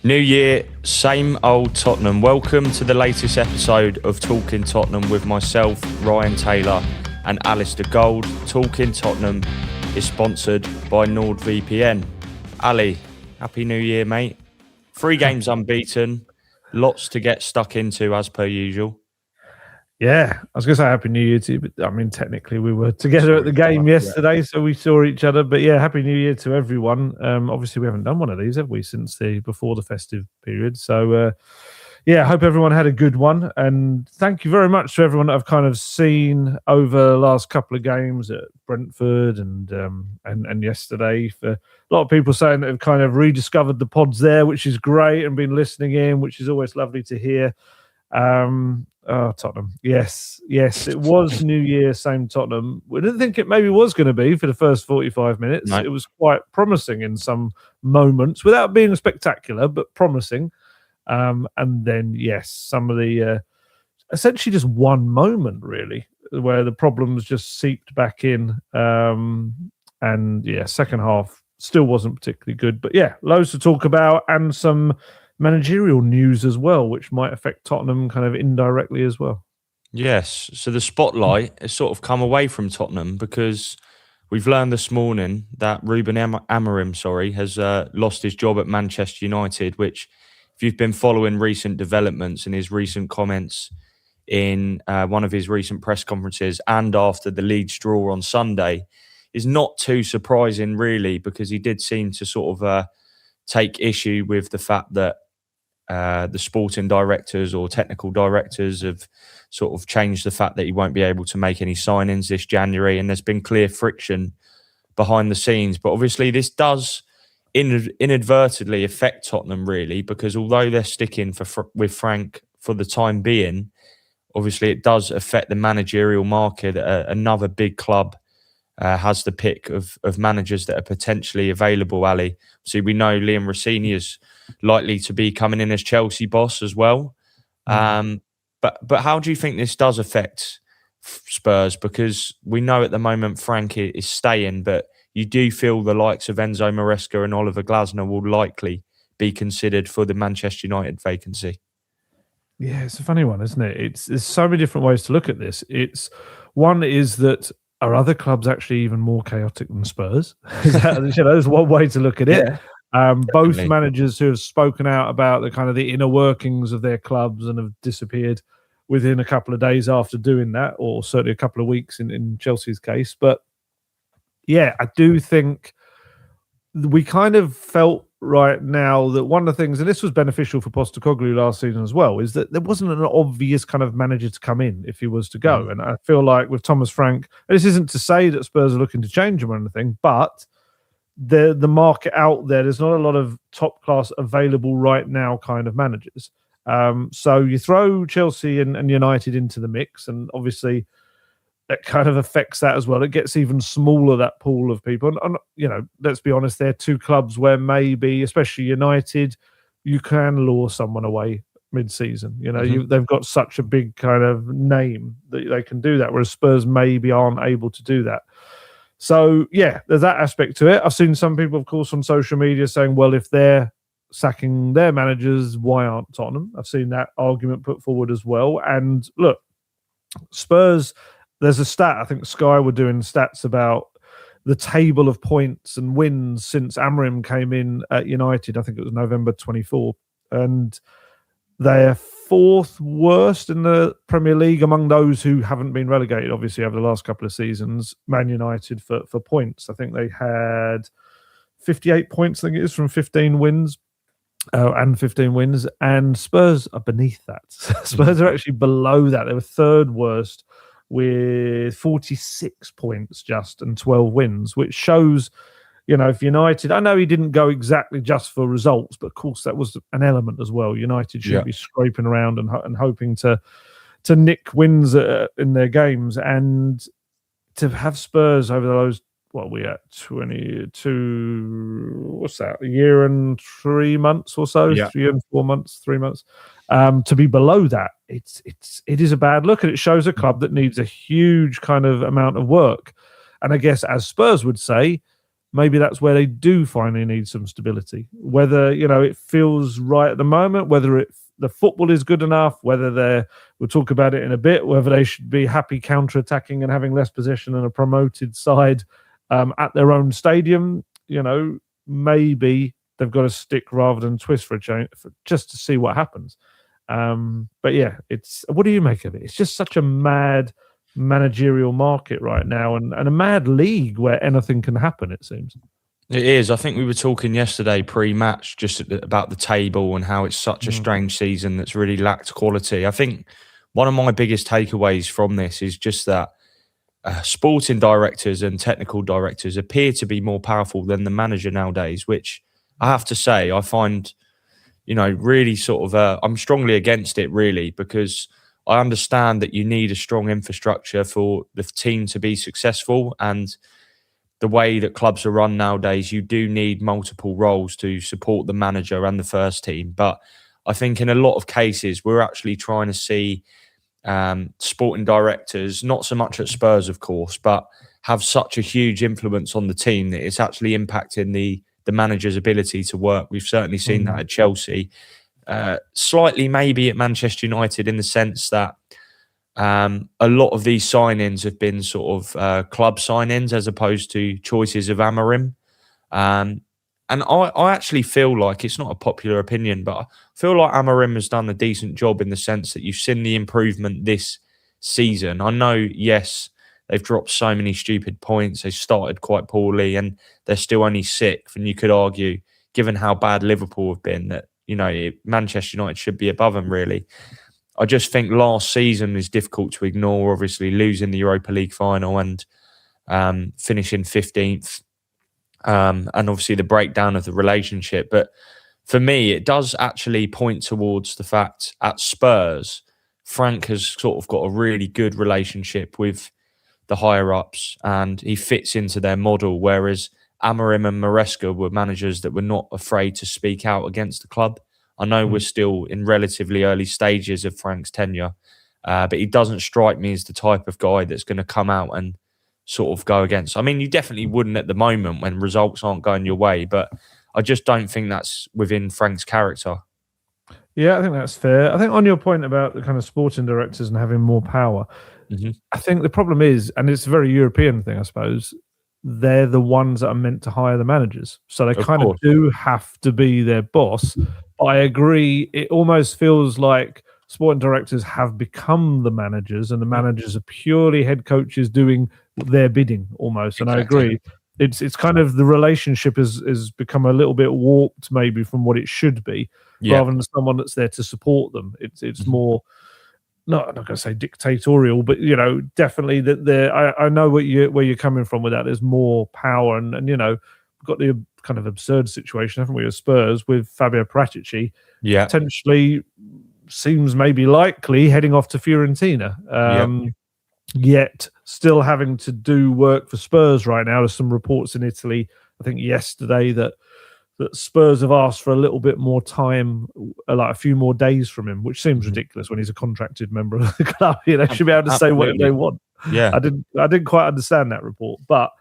New year, same old Tottenham. Welcome to the latest episode of Talking Tottenham with myself, Ryan Taylor, and Alasdair Gold. Talking Tottenham is sponsored by NordVPN. Ali, Happy New Year, mate. 3 games unbeaten, lots to get stuck into as per usual. Yeah, I was going to say Happy New Year to you, but I mean, technically we were together at the game yesterday, so we saw each other. But yeah, Happy New Year to everyone. Obviously, we haven't done one of these, have we, since before the festive period? So yeah, I hope everyone had a good one. And thank you very much to everyone that I've kind of seen over the last couple of games at Brentford and yesterday. For a lot of people saying that have kind of rediscovered the pods there, which is great, and been listening in, which is always lovely to hear. Tottenham. Yes, it was New Year, same Tottenham. We didn't think it maybe was going to be for the first 45 minutes. No. It was quite promising in some moments, without being spectacular, but promising. And then, yes, some of the essentially just one moment, really, where the problems just seeped back in. And yeah, second half still wasn't particularly good. But yeah, loads to talk about and some managerial news as well, which might affect Tottenham kind of indirectly as well. Yes, so the spotlight has sort of come away from Tottenham because we've learned this morning that Ruben Amorim, has lost his job at Manchester United, which, if you've been following recent developments and his recent comments in one of his recent press conferences and after the Leeds draw on Sunday, is not too surprising, really, because he did seem to sort of take issue with the fact that the sporting directors or technical directors have sort of changed the fact that he won't be able to make any signings this January, and there's been clear friction behind the scenes. But obviously this does inadvertently affect Tottenham, really, because although they're sticking with Frank for the time being, obviously it does affect the managerial market. Another big club has the pick of managers that are potentially available, Ali. So we know Liam Rossini is likely to be coming in as Chelsea boss as well. But how do you think this does affect Spurs? Because we know at the moment Frank is staying, but you do feel the likes of Enzo Maresca and Oliver Glasner will likely be considered for the Manchester United vacancy. Yeah, it's a funny one, isn't it? There's so many different ways to look at this. One is that, are other clubs actually even more chaotic than Spurs? There's one way to look at it. Yeah, both managers who have spoken out about the kind of the inner workings of their clubs and have disappeared within a couple of days after doing that, or certainly a couple of weeks in Chelsea's case. But yeah, I do think we kind of felt right now that one of the things, and this was beneficial for Postecoglou last season as well, is that there wasn't an obvious kind of manager to come in if he was to go. And I feel like with Thomas Frank, this isn't to say that Spurs are looking to change him or anything, but the market out there's not a lot of top class available right now kind of managers. So you throw Chelsea and United into the mix, and obviously that kind of affects that as well. It gets even smaller, that pool of people. And let's be honest, they're two clubs where maybe, especially United, you can lure someone away mid-season. They've got such a big kind of name that they can do that, whereas Spurs maybe aren't able to do that. So, yeah, there's that aspect to it. I've seen some people, of course, on social media saying, well, if they're sacking their managers, why aren't Tottenham? I've seen that argument put forward as well. And look, Spurs... There's a stat, I think Sky were doing stats about the table of points and wins since Amorim came in at United. I think it was November 24. And they're 4th worst in the Premier League among those who haven't been relegated, obviously, over the last couple of seasons. Man United for points. I think they had 58 points, I think it is, from 15 wins. And 15 wins. And Spurs are beneath that. Spurs are actually below that. They were 3rd worst, with 46 points just and 12 wins, which shows, if United, I know he didn't go exactly just for results, but of course that was an element as well. United should be scraping around and hoping to nick wins in their games, and to have Spurs over those, what are we at, 22, what's that, a year and 3 months or so, 3 and 4 months, 3 months, to be below that, it is a bad look, and it shows a club that needs a huge kind of amount of work. And I guess, as Spurs would say, maybe that's where they do finally need some stability. Whether, it feels right at the moment, whether the football is good enough, whether we'll talk about it in a bit, whether they should be happy counter-attacking and having less possession and a promoted side at their own stadium, maybe they've got to stick rather than twist for a change, just to see what happens. But yeah, what do you make of it? It's just such a mad managerial market right now, and a mad league where anything can happen, it seems. It is. I think we were talking yesterday pre-match just about the table and how it's such a strange season that's really lacked quality. I think one of my biggest takeaways from this is just that sporting directors and technical directors appear to be more powerful than the manager nowadays, which I have to say I find, really sort of, I'm strongly against it really, because I understand that you need a strong infrastructure for the team to be successful, and the way that clubs are run nowadays, you do need multiple roles to support the manager and the first team. But I think in a lot of cases, we're actually trying to see sporting directors, not so much at Spurs, of course, but have such a huge influence on the team that it's actually impacting the manager's ability to work. We've certainly seen that at Chelsea. Slightly maybe at Manchester United, in the sense that a lot of these signings have been sort of club signings as opposed to choices of Amorim. And I actually feel like, it's not a popular opinion, but I feel like Amorim has done a decent job, in the sense that you've seen the improvement this season. I know, yes, they've dropped so many stupid points. They started quite poorly and they're still only sixth. And you could argue, given how bad Liverpool have been, that, Manchester United should be above them, really. I just think last season is difficult to ignore, obviously losing the Europa League final and finishing 15th. And obviously the breakdown of the relationship. But for me, it does actually point towards the fact at Spurs, Frank has sort of got a really good relationship with the higher-ups and he fits into their model, whereas Amorim and Maresca were managers that were not afraid to speak out against the club. I know we're still in relatively early stages of Frank's tenure, but he doesn't strike me as the type of guy that's going to come out and sort of go against. I mean, you definitely wouldn't at the moment when results aren't going your way, but I just don't think that's within Frank's character. Yeah, I think that's fair. I think on your point about the kind of sporting directors and having more power, I think the problem is, and it's a very European thing, I suppose, they're the ones that are meant to hire the managers. So they kind of do have to be their boss. But I agree, it almost feels like sporting directors have become the managers and the managers are purely head coaches doing their bidding almost. And I agree. It's kind of, the relationship has become a little bit warped maybe from what it should be, rather than someone that's there to support them. It's more, I'm not going to say dictatorial, but definitely that I know where you're coming from with that. There's more power, and we've got the kind of absurd situation, haven't we, with Spurs with Fabio Paratici, potentially seems maybe likely heading off to Fiorentina. Yet still having to do work for Spurs right now. There's some reports in Italy, I think yesterday, that Spurs have asked for a little bit more time, like a few more days from him, which seems ridiculous when he's a contracted member of the club. Should be able to say what they want. I didn't quite understand that report, but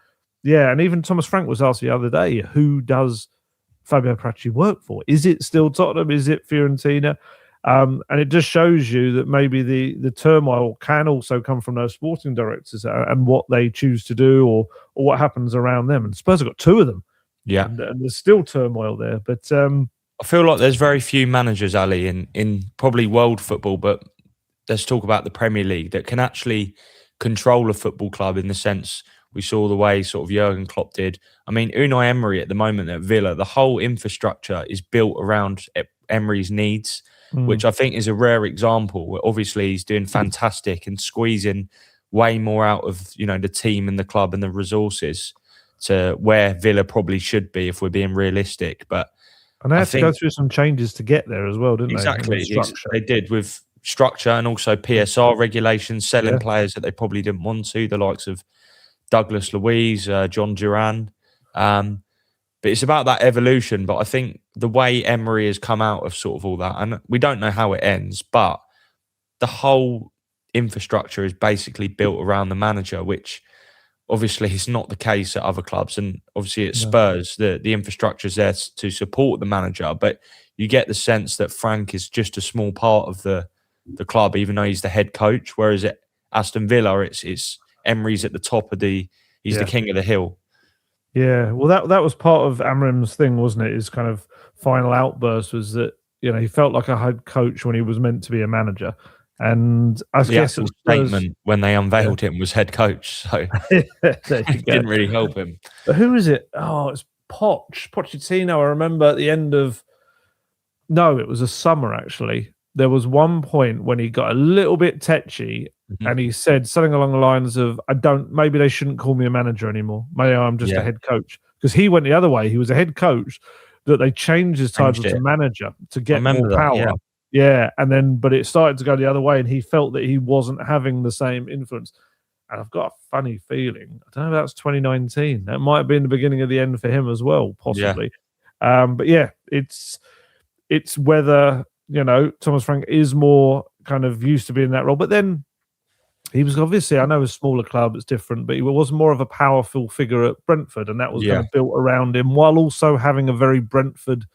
yeah. And even Thomas Frank was asked the other day, who does Fabio Paratici work for? Is it still Tottenham? Is it Fiorentina? And it just shows you that maybe the turmoil can also come from those sporting directors and what they choose to do or what happens around them. And Spurs have got two of them. Yeah. And there's still turmoil there. But I feel like there's very few managers, Ali, in probably world football, but let's talk about the Premier League, that can actually control a football club, in the sense we saw the way sort of Jurgen Klopp did. I mean, Unai Emery at the moment at Villa, the whole infrastructure is built around Emery's needs, which I think is a rare example. Obviously, he's doing fantastic and squeezing way more out of the team and the club and the resources to where Villa probably should be, if we're being realistic. But they had to go through some changes to get there as well, didn't they? Exactly, they did, with structure and also PSR regulations, selling players that they probably didn't want to, the likes of Douglas Luiz, John Duran. But it's about that evolution. But I think the way Emery has come out of sort of all that, and we don't know how it ends, but the whole infrastructure is basically built around the manager, which obviously it's not the case at other clubs, and obviously at Spurs, the infrastructure is there to support the manager, but you get the sense that Frank is just a small part of the club, even though he's the head coach. Whereas at Aston Villa, it's Emery's at the top of he's the king of the hill. Yeah, well, that was part of Amorim's thing, wasn't it? His kind of final outburst was that he felt like a head coach when he was meant to be a manager, and I guess the statement when they unveiled him was head coach, so it didn't really help him. But who is it? Oh, it's Pochettino. I remember at the end of it was a summer actually. There was one point when he got a little bit tetchy. And he said something along the lines of, maybe they shouldn't call me a manager anymore. Maybe I'm just a head coach. Because he went the other way. He was a head coach, that they changed his title to manager to get more power. But it started to go the other way, and he felt that he wasn't having the same influence. And I've got a funny feeling, I don't know if that's 2019. That might have been the beginning of the end for him as well, possibly. But yeah, it's whether, Thomas Frank is more kind of used to being in that role. But then, he was obviously, I know a smaller club, it's different, but he was more of a powerful figure at Brentford, and that was kind of built around him, while also having a very Brentford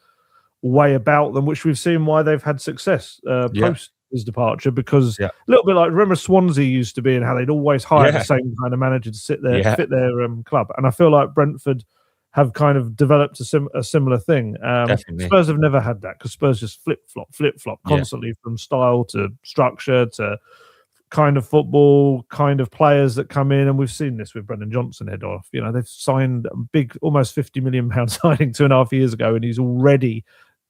way about them, which we've seen why they've had success post his departure, because a little bit like, remember Swansea used to be, and how they'd always hire the same kind of manager to sit there, fit their club. And I feel like Brentford have kind of developed a similar thing. Spurs have never had that, because Spurs just flip-flop constantly from style to structure to kind of football, kind of players that come in, and we've seen this with Brennan Johnson head off. They've signed a big, almost £50 million signing 2.5 years ago, and he's already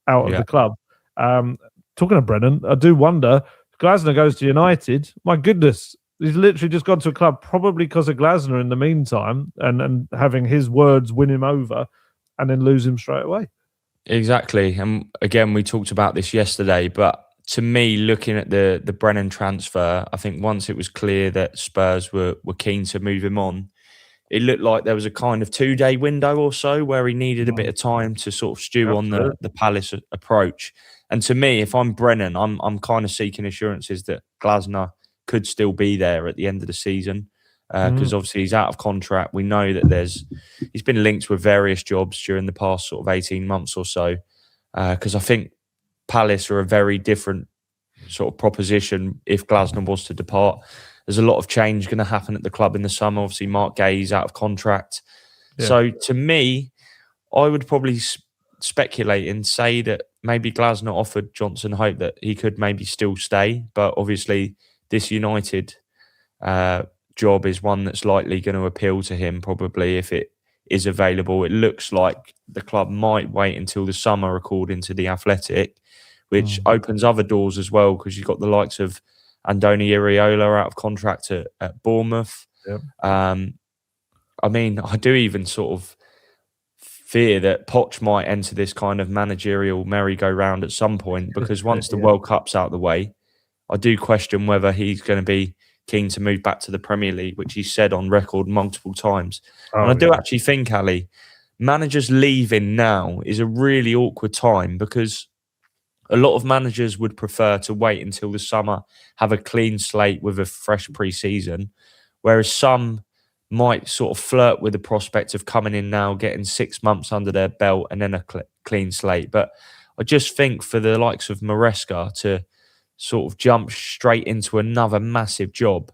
out of the club. Talking of Brennan, I do wonder, Glasner goes to United. My goodness, he's literally just gone to a club, probably because of Glasner in the meantime, and having his words win him over, and then lose him straight away. Exactly. And again, we talked about this yesterday, but to me, looking at the Brennan transfer, I think once it was clear that Spurs were keen to move him on, it looked like there was a kind of 2-day window or so where he needed a bit of time to sort of stew on the Palace approach. And to me, if I'm Brennan, I'm kind of seeking assurances that Glasner could still be there at the end of the season, because obviously he's out of contract. We know that he's been linked with various jobs during the past sort of 18 months or so, because I think Palace are a very different sort of proposition if Glasner was to depart. There's a lot of change going to happen at the club in the summer. Obviously, Mark Gay's out of contract. So to me, I would probably speculate and say that maybe Glasner offered Johnson hope that he could maybe still stay. But obviously, this United job is one that's likely going to appeal to him, probably, if it is available. It looks like the club might wait until the summer, according to The Athletic, which opens other doors as well, because you've got the likes of Andoni Iraola out of contract at Bournemouth. I mean, I do even sort of fear that Poch might enter this kind of managerial merry-go-round at some point, because once the World Cup's out of the way, I do question whether he's going to be keen to move back to the Premier League, which he said on record multiple times. And I do actually think, Ali, managers leaving now is a really awkward time, because a lot of managers would prefer to wait until the summer, have a clean slate with a fresh pre-season, whereas some might sort of flirt with the prospect of coming in now, getting 6 months under their belt and then a clean slate. But I just think for the likes of Maresca to sort of jump straight into another massive job,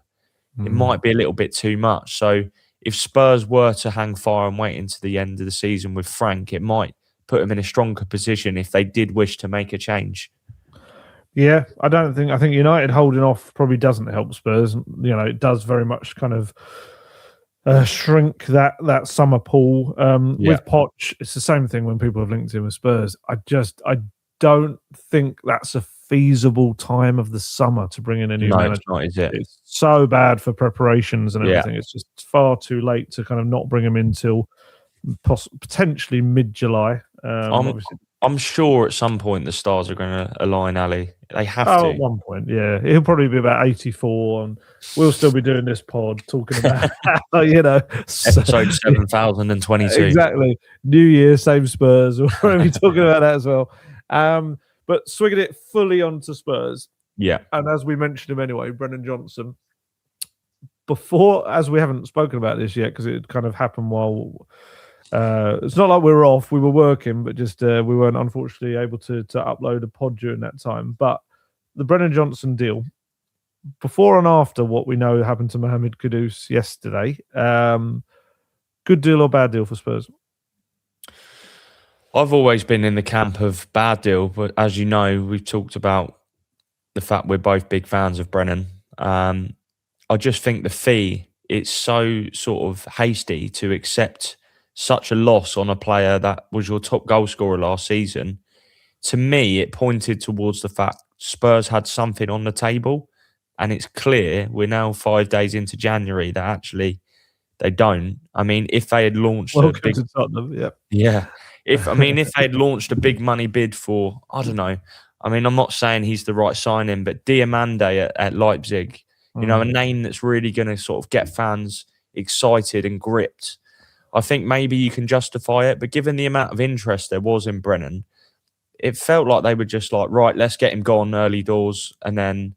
it might be a little bit too much. So if Spurs were to hang fire and wait into the end of the season with Frank, it might put them in a stronger position if they did wish to make a change. Yeah, I think United holding off probably doesn't help Spurs. It does very much kind of shrink that summer pool. With Poch, it's the same thing when people have linked him with Spurs. I don't think that's a feasible time of the summer to bring in a new manager. It's not, is it? It's so bad for preparations and everything. It's just far too late to kind of not bring him in till potentially mid-July. I'm sure at some point the stars are going to align, Ali. They have to. At one point, yeah. He'll probably be about 84, and we'll still be doing this pod talking about, episode 7022. Exactly. New Year, same Spurs. We're going to be talking about that as well. But swinging it fully onto Spurs. Yeah. And as we mentioned him anyway, Brennan Johnson. before, as we haven't spoken about this yet because it kind of happened while it's not like we were off, we were working, but just we weren't unfortunately able to upload a pod during that time. But the Brennan Johnson deal, before and after what we know happened to Mohamed Kudus yesterday, good deal or bad deal for Spurs? I've always been in the camp of bad deal, but as you know, we've talked about the fact we're both big fans of Brennan. I just think the fee, it's so sort of hasty to accept such a loss on a player that was your top goal scorer last season. To me, it pointed towards the fact Spurs had something on the table, and it's clear we're now 5 days into January that actually they don't. I mean, if they had launched Welcome to Tottenham, yeah. If they'd launched a big money bid for, I don't know. I mean, I'm not saying he's the right signing, but Diamande at Leipzig, you know, a name that's really going to sort of get fans excited and gripped. I think maybe you can justify it, but given the amount of interest there was in Brennan, it felt like they were just like, right, let's get him gone early doors. And then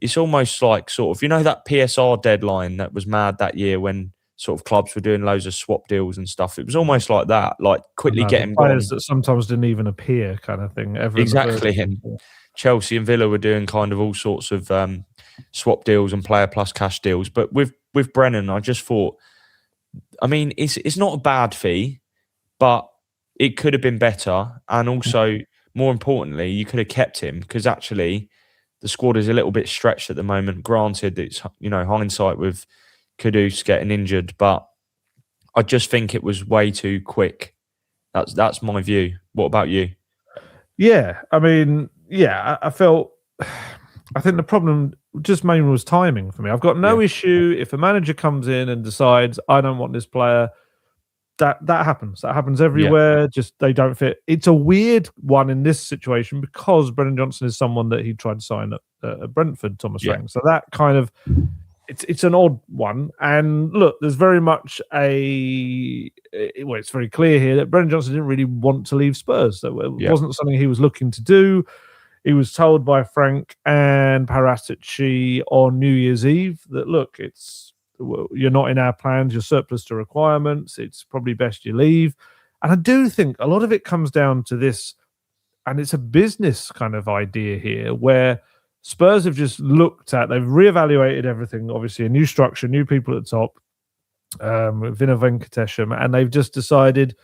it's almost like sort of, you know, that PSR deadline that was mad that year when sort of clubs were doing loads of swap deals and stuff. It was almost like that, like quickly get him gone. That sometimes didn't even appear kind of thing. Exactly. And Chelsea and Villa were doing kind of all sorts of swap deals and player plus cash deals. But with Brennan, I just thought, I mean, it's not a bad fee, but it could have been better. And also, more importantly, you could have kept him because actually the squad is a little bit stretched at the moment. Granted, it's, you know, hindsight with Kudus getting injured, but I just think it was way too quick. That's my view. What about you? Yeah, I mean, yeah, I felt. I think the problem just mainly was timing for me. I've got no issue if a manager comes in and decides I don't want this player. That happens. That happens everywhere. Yeah. Just they don't fit. It's a weird one in this situation because Brennan Johnson is someone that he tried to sign at Brentford, Thomas Frank. So that kind of it's an odd one. And look, there's very much it's very clear here that Brennan Johnson didn't really want to leave Spurs. So it wasn't something he was looking to do. He was told by Frank and Paratici on New Year's Eve that, look, you're not in our plans, you're surplus to requirements, it's probably best you leave. And I do think a lot of it comes down to this, and it's a business kind of idea here, where Spurs have just looked at, they've reevaluated everything, obviously a new structure, new people at the top, Vinna Venkatesham, and they've just decided,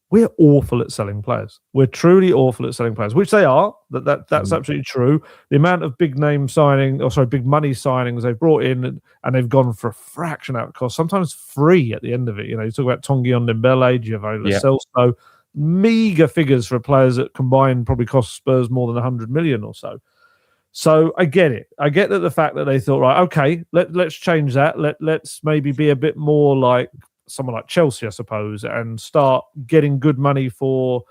we're awful at selling players. We're truly awful at selling players, which they are. That's absolutely true. The amount of big money signings they've brought in and they've gone for a fraction out of cost, sometimes free at the end of it. You know, you talk about Tanguy Ndombele, Giovanni Celso, meager figures for players that combined probably cost Spurs more than 100 million or so. So I get it. I get that the fact that they thought, right, okay, let's change that. Let's maybe be a bit more like someone like Chelsea, I suppose, and start getting good money for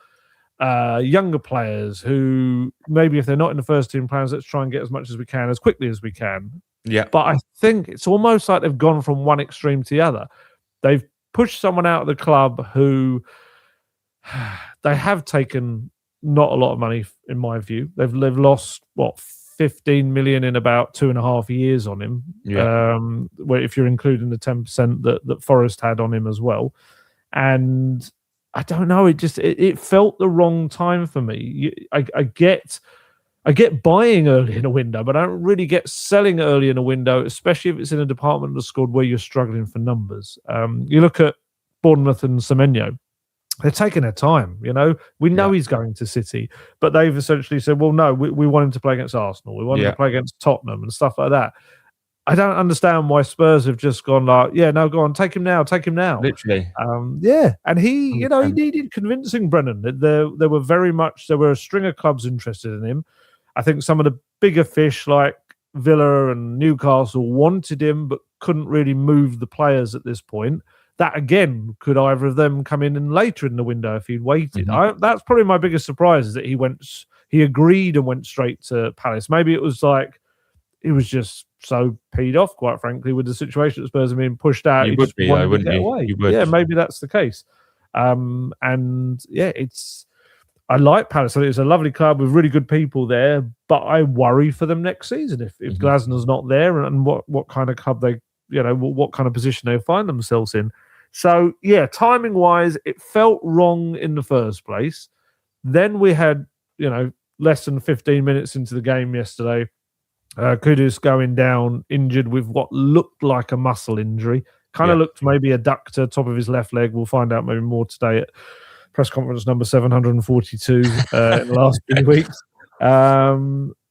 younger players who maybe if they're not in the first team plans, let's try and get as much as we can as quickly as we can. Yeah. But I think it's almost like they've gone from one extreme to the other. They've pushed someone out of the club who they have taken not a lot of money, in my view. They've lost, 15 million in about 2.5 years on him. Where if you're including the 10% that Forest had on him as well. And I don't know, it felt the wrong time for me. I get buying early in a window, but I don't really get selling early in a window, especially if it's in a department of the squad where you're struggling for numbers. You look at Bournemouth and Semenyo. They're taking their time, you know. We know he's going to City, but they've essentially said, well, no, we want him to play against Arsenal. We want him to play against Tottenham and stuff like that. I don't understand why Spurs have just gone like, no, go on, take him now. Literally. And he, you know, he needed convincing Brennan. There were a string of clubs interested in him. I think some of the bigger fish like Villa and Newcastle wanted him, but couldn't really move the players at this point. That, again, could either of them come in later in the window if he'd waited. That's probably my biggest surprise, is that he agreed and went straight to Palace. Maybe it was like he was just so peed off, quite frankly, with the situation that Spurs are being pushed out. You would be, though, wouldn't you? You would. Yeah, maybe that's the case. I like Palace. I think it's a lovely club with really good people there, but I worry for them next season if Glasner's not there and what kind of club they what kind of position they'll find themselves in. So, yeah, timing-wise, it felt wrong in the first place. Then we had, less than 15 minutes into the game yesterday, Kudus going down injured with what looked like a muscle injury. Kind of looked maybe adductor, top of his left leg. We'll find out maybe more today at press conference number 742 in the last few weeks.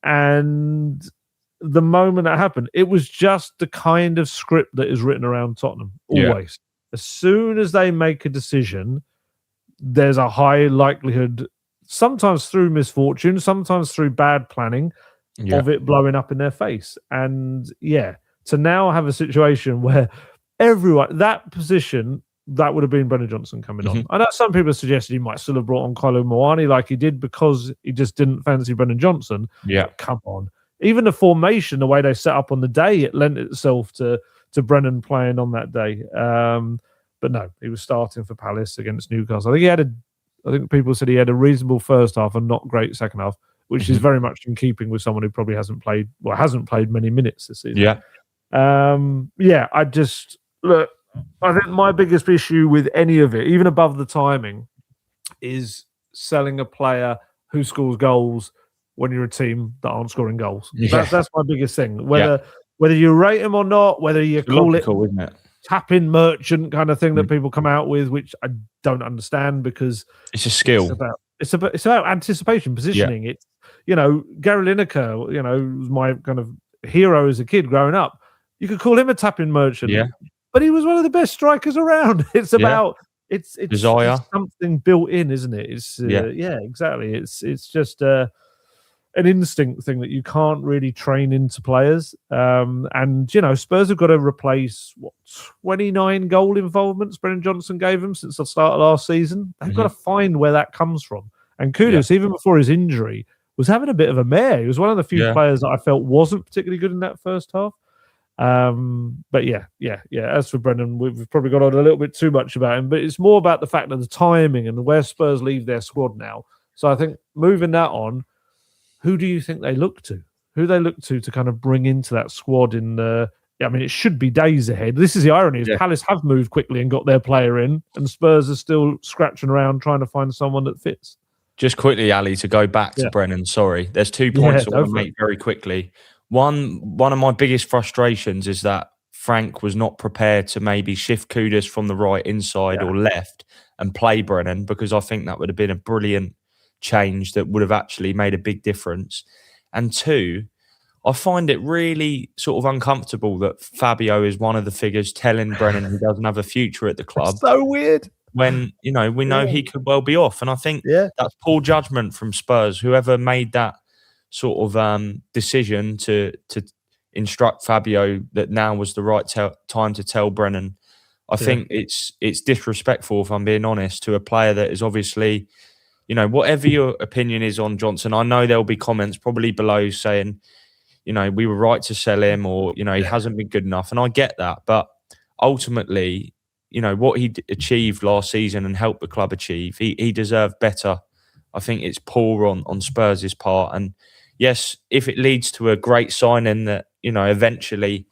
And the moment that happened, it was just the kind of script that is written around Tottenham, always. As soon as they make a decision, there's a high likelihood, sometimes through misfortune, sometimes through bad planning, of it blowing up in their face. And to now have a situation where everyone, that position, that would have been Brennan Johnson coming on. I know some people suggested he might still have brought on Kylo Moani like he did because he just didn't fancy Brennan Johnson. But come on. Even the formation, the way they set up on the day, it lent itself to Brennan playing on that day. But no, he was starting for Palace against Newcastle. I think people said he had a reasonable first half and not great second half, which is very much in keeping with someone who probably hasn't played many minutes this season. I think my biggest issue with any of it, even above the timing, is selling a player who scores goals when you're a team that aren't scoring goals. That's my biggest thing. Whether you rate him or not, whether you call it, isn't it? Tap-in merchant kind of thing that people come out with, which I don't understand because it's a skill. It's about anticipation, positioning. It's Gary Lineker, was my kind of hero as a kid growing up. You could call him a tap-in merchant, but he was one of the best strikers around. It's about it's desire, it's something built in, isn't it? It's exactly. It's just an instinct thing that you can't really train into players. And Spurs have got to replace 29 goal involvements Brennan Johnson gave them since the start of last season. They've got to find where that comes from. And Kudus, even before his injury, was having a bit of a mare. He was one of the few players that I felt wasn't particularly good in that first half. But as for Brendan, we've probably got on a little bit too much about him, but it's more about the fact of the timing and where Spurs leave their squad now. So I think moving that on, who do you think they look to? Who they look to kind of bring into that squad in the... it should be days ahead. This is the irony, is Palace have moved quickly and got their player in, and Spurs are still scratching around trying to find someone that fits. Just quickly, Ali, to go back to Brennan, sorry. There's 2 points I want to make very quickly. One of my biggest frustrations is that Frank was not prepared to maybe shift Kudus from the right inside or left and play Brennan, because I think that would have been a brilliant change that would have actually made a big difference. And 2, I find it really sort of uncomfortable that Fabio is one of the figures telling Brennan he doesn't have a future at the club. That's so weird. When, we know he could well be off. And I think that's poor judgment from Spurs. Whoever made that sort of decision to instruct Fabio that now was the right time to tell Brennan, I think it's disrespectful, if I'm being honest, to a player that is obviously, whatever your opinion is on Johnson, I know there'll be comments probably below saying, we were right to sell him, or, he hasn't been good enough. And I get that. But ultimately, what he achieved last season and helped the club achieve, he deserved better. I think it's poor on Spurs' part. And yes, if it leads to a great signing that, eventually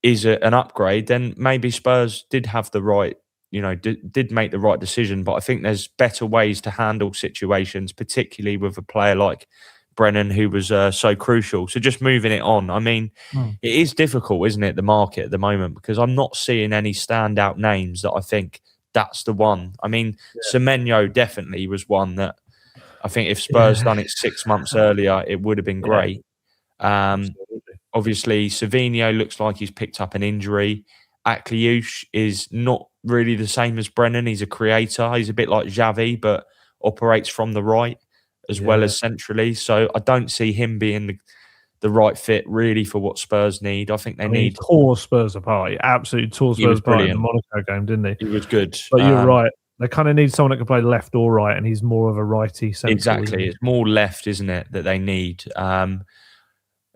is an upgrade, then maybe Spurs did have the right, did make the right decision. But I think there's better ways to handle situations, particularly with a player like Brennan, who was so crucial. So just moving it on, it is difficult, isn't it, the market at the moment, because I'm not seeing any standout names that I think that's the one. Semenyo definitely was one that I think if Spurs done it 6 months earlier, it would have been great. Obviously, Savinho looks like he's picked up an injury. Akliouche is not really the same as Brennan. He's a creator. He's a bit like Xavi, but operates from the right as well as centrally. So I don't see him being the right fit really for what Spurs need. I think they need... He tore Spurs apart. He absolutely tore Spurs apart in the Monaco game, didn't he? He was good. But you're right. They kind of need someone that can play left or right, and he's more of a righty central. Exactly. It's more left, isn't it, that they need.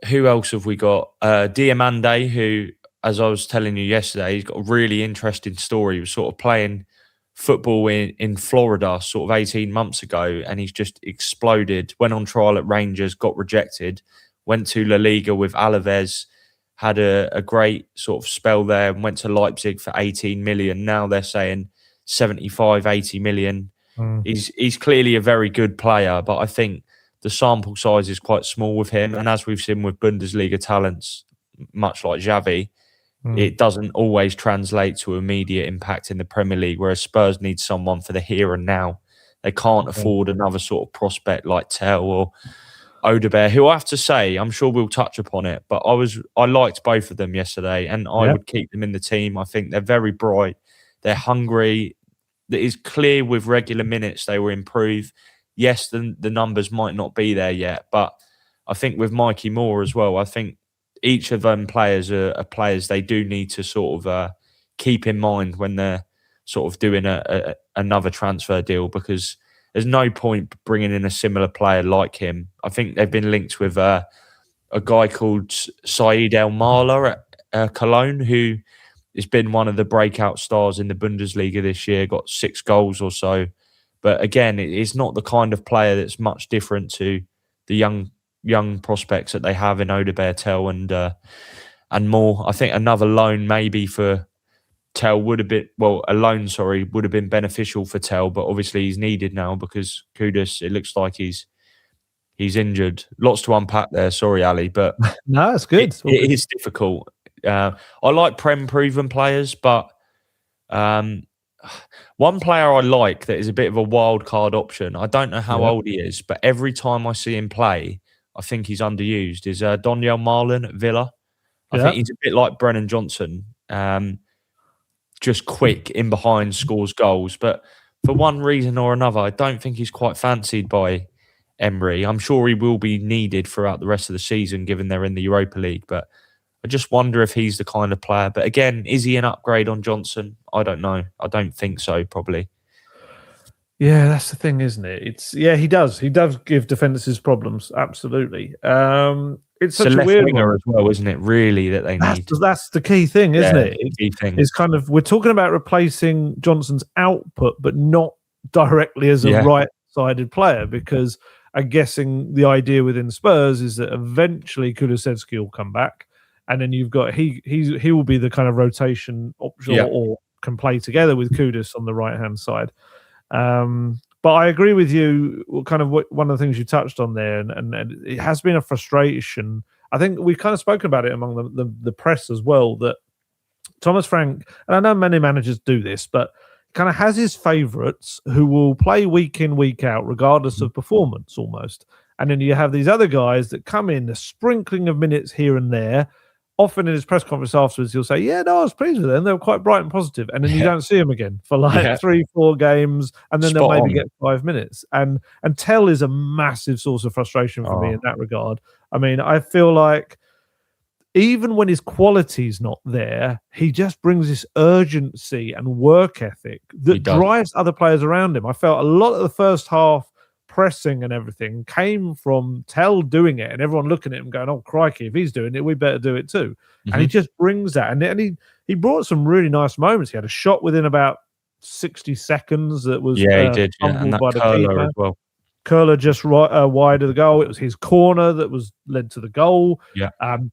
Who else have we got? Diamande, who, as I was telling you yesterday, he's got a really interesting story. He was sort of playing football in Florida sort of 18 months ago, and he's just exploded. Went on trial at Rangers, got rejected, went to La Liga with Alaves, had a great sort of spell there and went to Leipzig for 18 million. Now they're saying 75, 80 million. He's clearly a very good player, but I think the sample size is quite small with him. And as we've seen with Bundesliga talents, much like Xavi, it doesn't always translate to immediate impact in the Premier League, whereas Spurs need someone for the here and now. They can't afford another sort of prospect like Tell or Odebear, who I have to say, I'm sure we'll touch upon it, but I liked both of them yesterday, and I would keep them in the team. I think they're very bright. They're hungry. It is clear with regular minutes they will improve. Yes, the numbers might not be there yet, but I think with Mikey Moore as well, I think each of them players are players they do need to sort of keep in mind when they're sort of doing another transfer deal, because there's no point bringing in a similar player like him. I think they've been linked with a guy called Saeed El Marla at Cologne, who has been one of the breakout stars in the Bundesliga this year, got 6 goals or so. But again, it's not the kind of player that's much different to the young prospects that they have in Odebear, Tell and more. I think another loan maybe for Tell would have been, a loan, would have been beneficial for Tell, but obviously he's needed now because Kudus, it looks like he's injured. Lots to unpack there. Sorry, Ali, but no, it's good. It is difficult. I like Prem-proven players, but one player I like that is a bit of a wild card option, I don't know how old he is, but every time I see him play, I think he's underused, is Daniel Marlin at Villa. I think he's a bit like Brennan Johnson, just quick in behind, scores goals. But for one reason or another, I don't think he's quite fancied by Emery. I'm sure he will be needed throughout the rest of the season, given they're in the Europa League. But I just wonder if he's the kind of player. But again, is he an upgrade on Johnson? I don't know. I don't think so, probably. Yeah, that's the thing, isn't it? He does. He does give defences problems. Absolutely. It's such a weird winger one as well, isn't it? Really, that they need. That's the key thing, isn't it? Key thing. It's kind of, we're talking about replacing Johnson's output, but not directly as a right-sided player, because I'm guessing the idea within Spurs is that eventually Kulusevski will come back, and then you've got he will be the kind of rotation option or can play together with Kudus on the right-hand side. But I agree with you, kind of one of the things you touched on there, and it has been a frustration. I think we've kind of spoken about it among the press as well, that Thomas Frank, and I know many managers do this, but kind of has his favourites who will play week in, week out, regardless of performance almost. And then you have these other guys that come in, a sprinkling of minutes here and there. Often in his press conference afterwards, he'll say, I was pleased with them. They were quite bright and positive. And then you don't see him again for 3-4 games, and then they'll maybe get 5 minutes. And Tell is a massive source of frustration for me in that regard. I mean, I feel like even when his quality's not there, he just brings this urgency and work ethic that drives other players around him. I felt a lot of the first half pressing and everything came from Tell doing it, and everyone looking at him going, "Oh crikey, if he's doing it, we better do it too." And he just brings that, and he brought some really nice moments. He had a shot within about 60 seconds that was he did, and that by the curler keeper as well. Curler just wide of the goal. It was his corner that was led to the goal.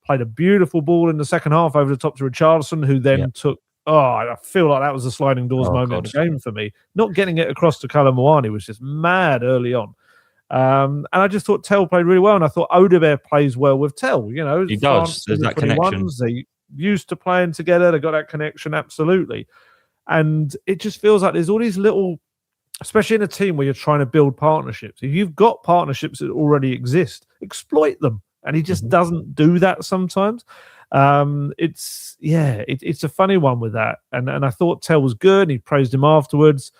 Played a beautiful ball in the second half over the top to Richarlison, who then took. I feel like that was a sliding doors moment in the game for me. Not getting it across to Kalamouani was just mad early on. And I just thought Tell played really well, and I thought Odebear plays well with Tell. You know, he does. There's that connection. They used to playing together. They got that connection, absolutely. And it just feels like there's all these little, especially in a team where you're trying to build partnerships. If you've got partnerships that already exist, exploit them. And he just doesn't do that sometimes. It's a funny one with that. And I thought Tell was good. He praised him afterwards.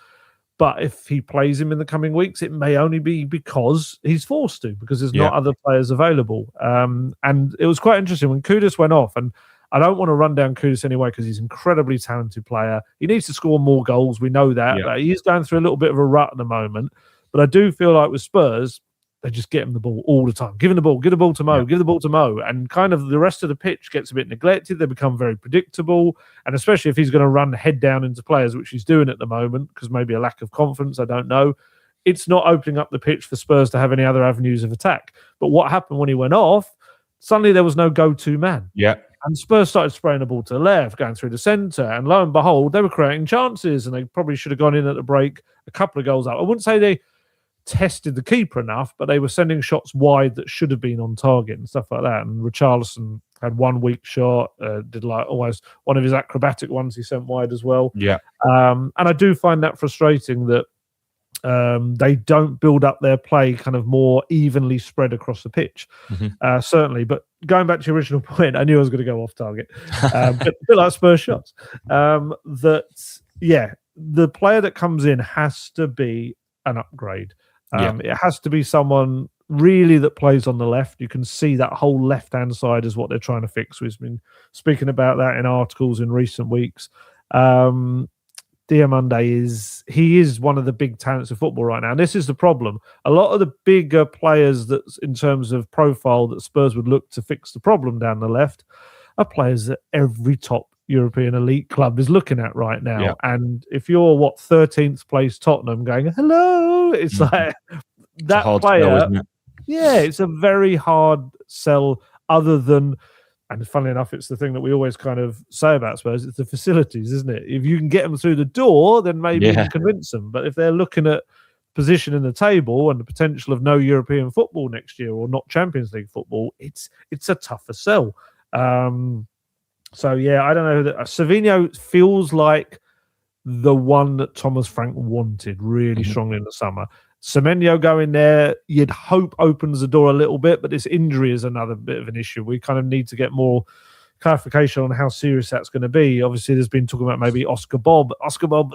But if he plays him in the coming weeks, it may only be because he's forced to, because there's not other players available. And it was quite interesting when Kudus went off, and I don't want to run down Kudus anyway because he's an incredibly talented player. He needs to score more goals. We know that. He's going through a little bit of a rut at the moment. But I do feel like with Spurs, they just get him the ball all the time. Give him the ball. Give the ball to Mo. Give the ball to Mo. And kind of the rest of the pitch gets a bit neglected. They become very predictable. And especially if he's going to run head down into players, which he's doing at the moment, because maybe a lack of confidence, I don't know. It's not opening up the pitch for Spurs to have any other avenues of attack. But what happened when he went off, suddenly there was no go-to man. And Spurs started spraying the ball to the left, going through the centre, and lo and behold, they were creating chances, and they probably should have gone in at the break a couple of goals out. I wouldn't say they tested the keeper enough, but they were sending shots wide that should have been on target and stuff like that. And Richarlison had one weak shot, did like almost one of his acrobatic ones he sent wide as well. Yeah. And I do find that frustrating that they don't build up their play kind of more evenly spread across the pitch, certainly. But going back to your original point, I knew I was going to go off target, but a bit like Spurs shots. The player that comes in has to be an upgrade. It has to be someone really that plays on the left. You can see that whole left-hand side is what they're trying to fix. We've been speaking about that in articles in recent weeks. Diomande is one of the big talents of football right now. And this is the problem. A lot of the bigger players that, in terms of profile, that Spurs would look to fix the problem down the left are players that every top European elite club is looking at right now. Yeah. And if you're 13th place Tottenham going, hello, it's like that player. Sell, isn't it? Yeah, it's a very hard sell other than, and funnily enough, it's the thing that we always kind of say about Spurs, it's the facilities, isn't it? If you can get them through the door, then maybe you can convince them. But if they're looking at position in the table and the potential of no European football next year or not Champions League football, it's a tougher sell. So, yeah, I don't know. That Savinho feels like the one that Thomas Frank wanted really strongly in the summer. Semenyo going there, you'd hope opens the door a little bit, but this injury is another bit of an issue. We kind of need to get more clarification on how serious that's going to be. Obviously, there's been talking about maybe Oscar Bob. Oscar Bob,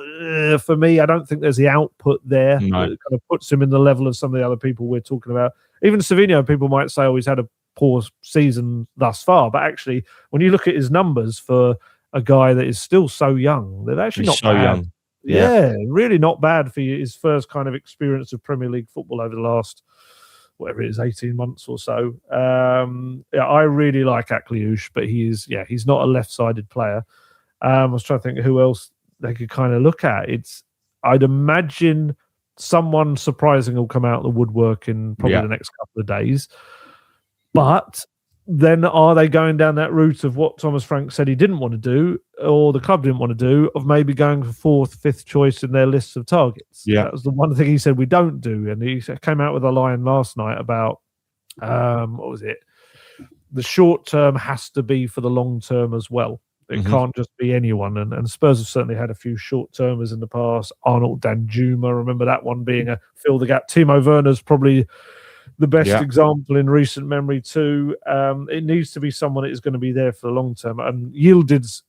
for me, I don't think there's the output there that kind of puts him in the level of some of the other people we're talking about. Even Savinho, people might say, he's had a poor season thus far, but actually when you look at his numbers for a guy that is still so young, they're actually not so bad. Young. Yeah, really not bad for his first kind of experience of Premier League football over the last, whatever it is, 18 months or so. I really like Akliouche, but he's not a left-sided player. I was trying to think of who else they could kind of look at. I'd imagine someone surprising will come out of the woodwork in probably the next couple of days. But then are they going down that route of what Thomas Frank said he didn't want to do, or the club didn't want to do, of maybe going for fourth, fifth choice in their lists of targets? Yeah. That was the one thing he said we don't do. And he came out with a line last night about, what was it? The short term has to be for the long term as well. It can't just be anyone. And Spurs have certainly had a few short-termers in the past. Arnold Danjuma, remember that one being a fill the gap. Timo Werner's probably the best example in recent memory too. It needs to be someone that is going to be there for the long term. And Yildiz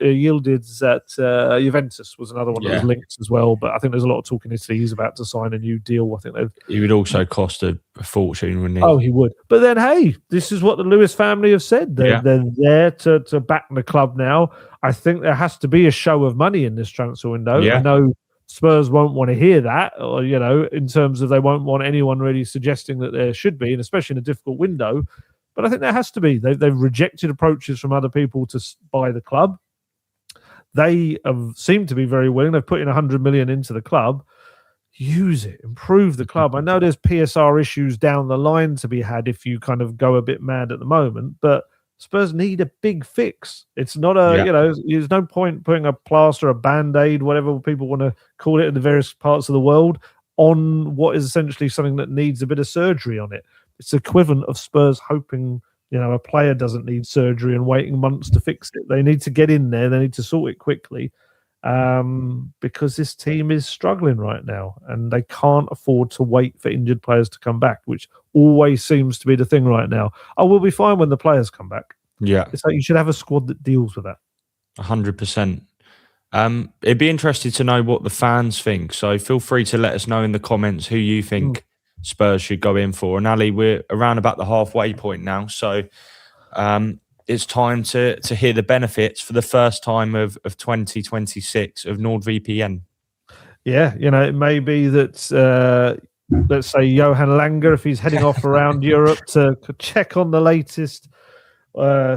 at Juventus was another one that was linked as well. But I think there's a lot of talk in Italy. He's about to sign a new deal. I think he would also cost a fortune, wouldn't he? Oh, he would. But then, hey, this is what the Lewis family have said. They're there to back the club now. I think there has to be a show of money in this transfer window. I know Spurs won't want to hear that, or, in terms of they won't want anyone really suggesting that there should be, and especially in a difficult window. But I think there has to be. They've rejected approaches from other people to buy the club. They have seemed to be very willing. They've put in 100 million into the club. Use it, improve the club. I know there's PSR issues down the line to be had if you kind of go a bit mad at the moment, but Spurs need a big fix. It's not there's no point putting a plaster, a band-aid, whatever people want to call it in the various parts of the world, on what is essentially something that needs a bit of surgery on it. It's equivalent of Spurs hoping, a player doesn't need surgery and waiting months to fix it. They need to get in there. They need to sort it quickly because this team is struggling right now and they can't afford to wait for injured players to come back, which always seems to be the thing right now. We'll be fine when the players come back. Yeah. It's like you should have a squad that deals with that. 100%. It'd be interesting to know what the fans think. So feel free to let us know in the comments who you think Spurs should go in for. And Ali, we're around about the halfway point now. So it's time to hear the benefits for the first time of 2026 of NordVPN. Yeah, it may be that, let's say, Johan Langer, if he's heading off around Europe to check on the latest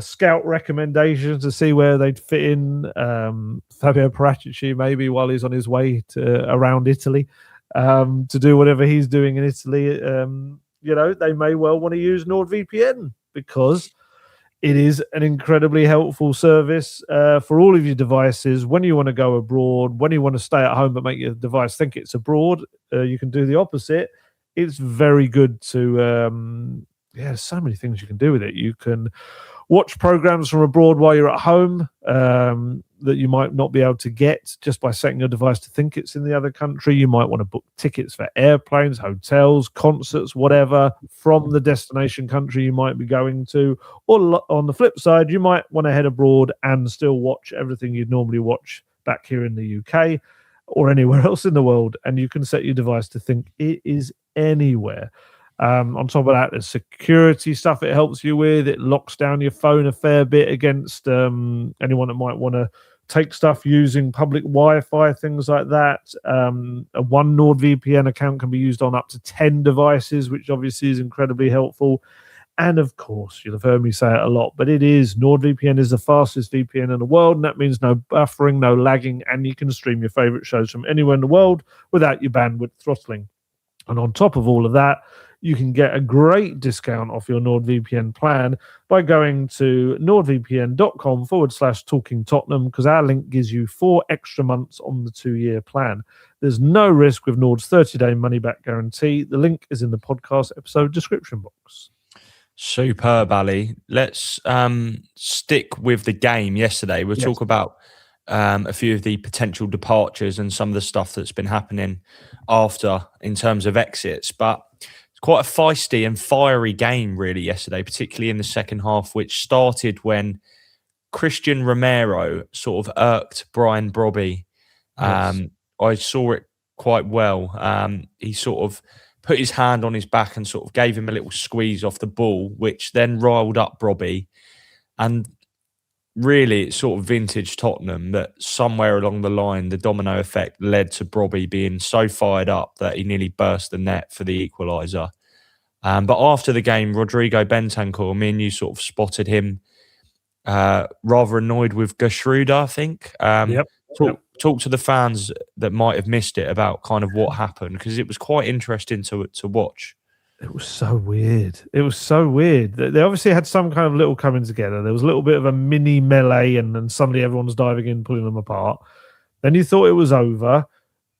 scout recommendations to see where they'd fit in. Fabio Paratici, maybe, while he's on his way around Italy to do whatever he's doing in Italy. They may well want to use NordVPN because It is an incredibly helpful service for all of your devices. When you want to go abroad, when you want to stay at home but make your device think it's abroad, you can do the opposite. It's very good to, so many things you can do with it. You can watch programs from abroad while you're at home that you might not be able to get just by setting your device to think it's in the other country. You might want to book tickets for airplanes, hotels, concerts, whatever, from the destination country you might be going to. Or on the flip side, you might want to head abroad and still watch everything you'd normally watch back here in the UK or anywhere else in the world. And you can set your device to think it is anywhere. On top of that, there's security stuff it helps you with. It locks down your phone a fair bit against anyone that might want to take stuff using public Wi-Fi, things like that. A one NordVPN account can be used on up to 10 devices, which obviously is incredibly helpful. And of course, you'll have heard me say it a lot, but NordVPN is the fastest VPN in the world, and that means no buffering, no lagging, and you can stream your favorite shows from anywhere in the world without your bandwidth throttling. And on top of all of that, you can get a great discount off your NordVPN plan by going to nordvpn.com/talking Tottenham, because our link gives you 4 extra months on the 2-year plan. There's no risk with Nord's 30-day money-back guarantee. The link is in the podcast episode description box. Superb, Ali. Let's stick with the game yesterday. We'll talk about a few of the potential departures and some of the stuff that's been happening after in terms of exits. But it's quite a feisty and fiery game, really, yesterday, particularly in the second half, which started when Christian Romero sort of irked Brian Brobby. I saw it quite well. He sort of put his hand on his back and sort of gave him a little squeeze off the ball, which then riled up Brobby. And really, it's sort of vintage Tottenham that somewhere along the line, the domino effect led to Brobby being so fired up that he nearly burst the net for the equaliser. But after the game, Rodrigo Bentancur, me and you sort of spotted him rather annoyed with Gertruda, I think. Talk to the fans that might have missed it about kind of what happened, because it was quite interesting to watch. It was so weird. They obviously had some kind of little coming together. There was a little bit of a mini melee, and then suddenly everyone's diving in, pulling them apart. Then you thought it was over.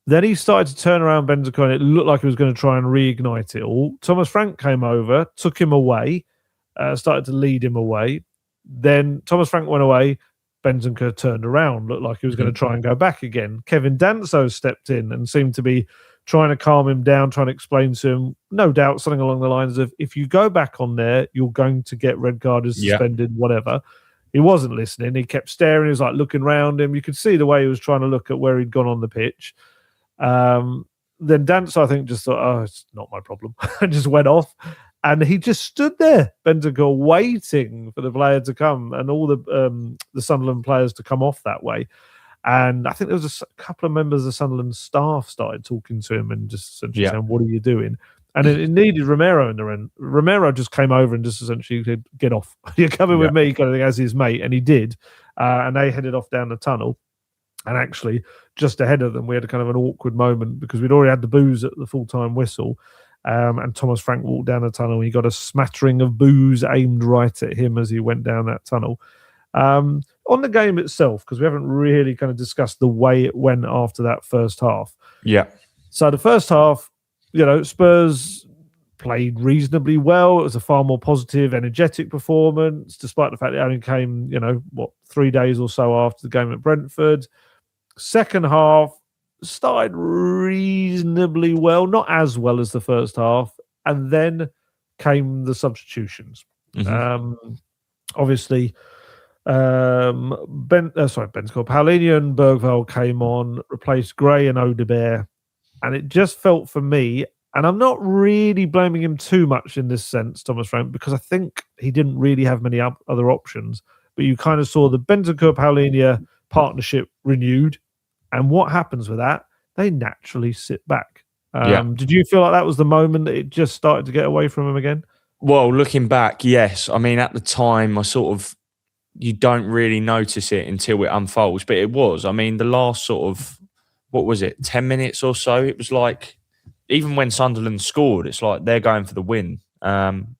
Then he started to turn around Bentancur, and it looked like he was going to try and reignite it all. Thomas Frank came over, took him away, started to lead him away. Then Thomas Frank went away. Bentancur turned around, looked like he was going to try and go back again. Kevin Danso stepped in and seemed to be trying to calm him down, trying to explain to him, no doubt, something along the lines of, if you go back on there, you're going to get red carded, suspended, whatever. He wasn't listening. He kept staring. He was like looking around him. You could see the way he was trying to look at where he'd gone on the pitch. Then Danso, I think, just thought, oh, it's not my problem, and just went off. And he just stood there, Bentancur, waiting for the player to come and all the Sunderland players to come off that way. And I think there was a couple of members of the Sunderland staff started talking to him and just essentially saying, what are you doing? And it needed Romero in the end. Romero just came over and just essentially said, get off. You're coming with me, kind of thing, as his mate. And he did. And they headed off down the tunnel. And actually, just ahead of them, we had a kind of an awkward moment because we'd already had the boos at the full-time whistle. And Thomas Frank walked down the tunnel. He got a smattering of boos aimed right at him as he went down that tunnel. On the game itself, because we haven't really kind of discussed the way it went after that first half. Yeah. So the first half, Spurs played reasonably well. It was a far more positive, energetic performance, despite the fact it only came, 3 days or so after the game at Brentford. Second half started reasonably well, not as well as the first half, and then came the substitutions. Obviously, Bentancur, Paulinho and Bergvall came on, replaced Gray and Alasdair, and it just felt for me, and I'm not really blaming him too much in this sense, Thomas Frank, because I think he didn't really have many other options, but you kind of saw the Bentancur-Paulinho partnership renewed, and what happens with that? They naturally sit back. Did you feel like that was the moment that it just started to get away from him again? Well, looking back, yes. I mean, at the time, you don't really notice it until it unfolds, but it was. I mean, the last sort of, 10 minutes or so, it was like, even when Sunderland scored, it's like they're going for the win.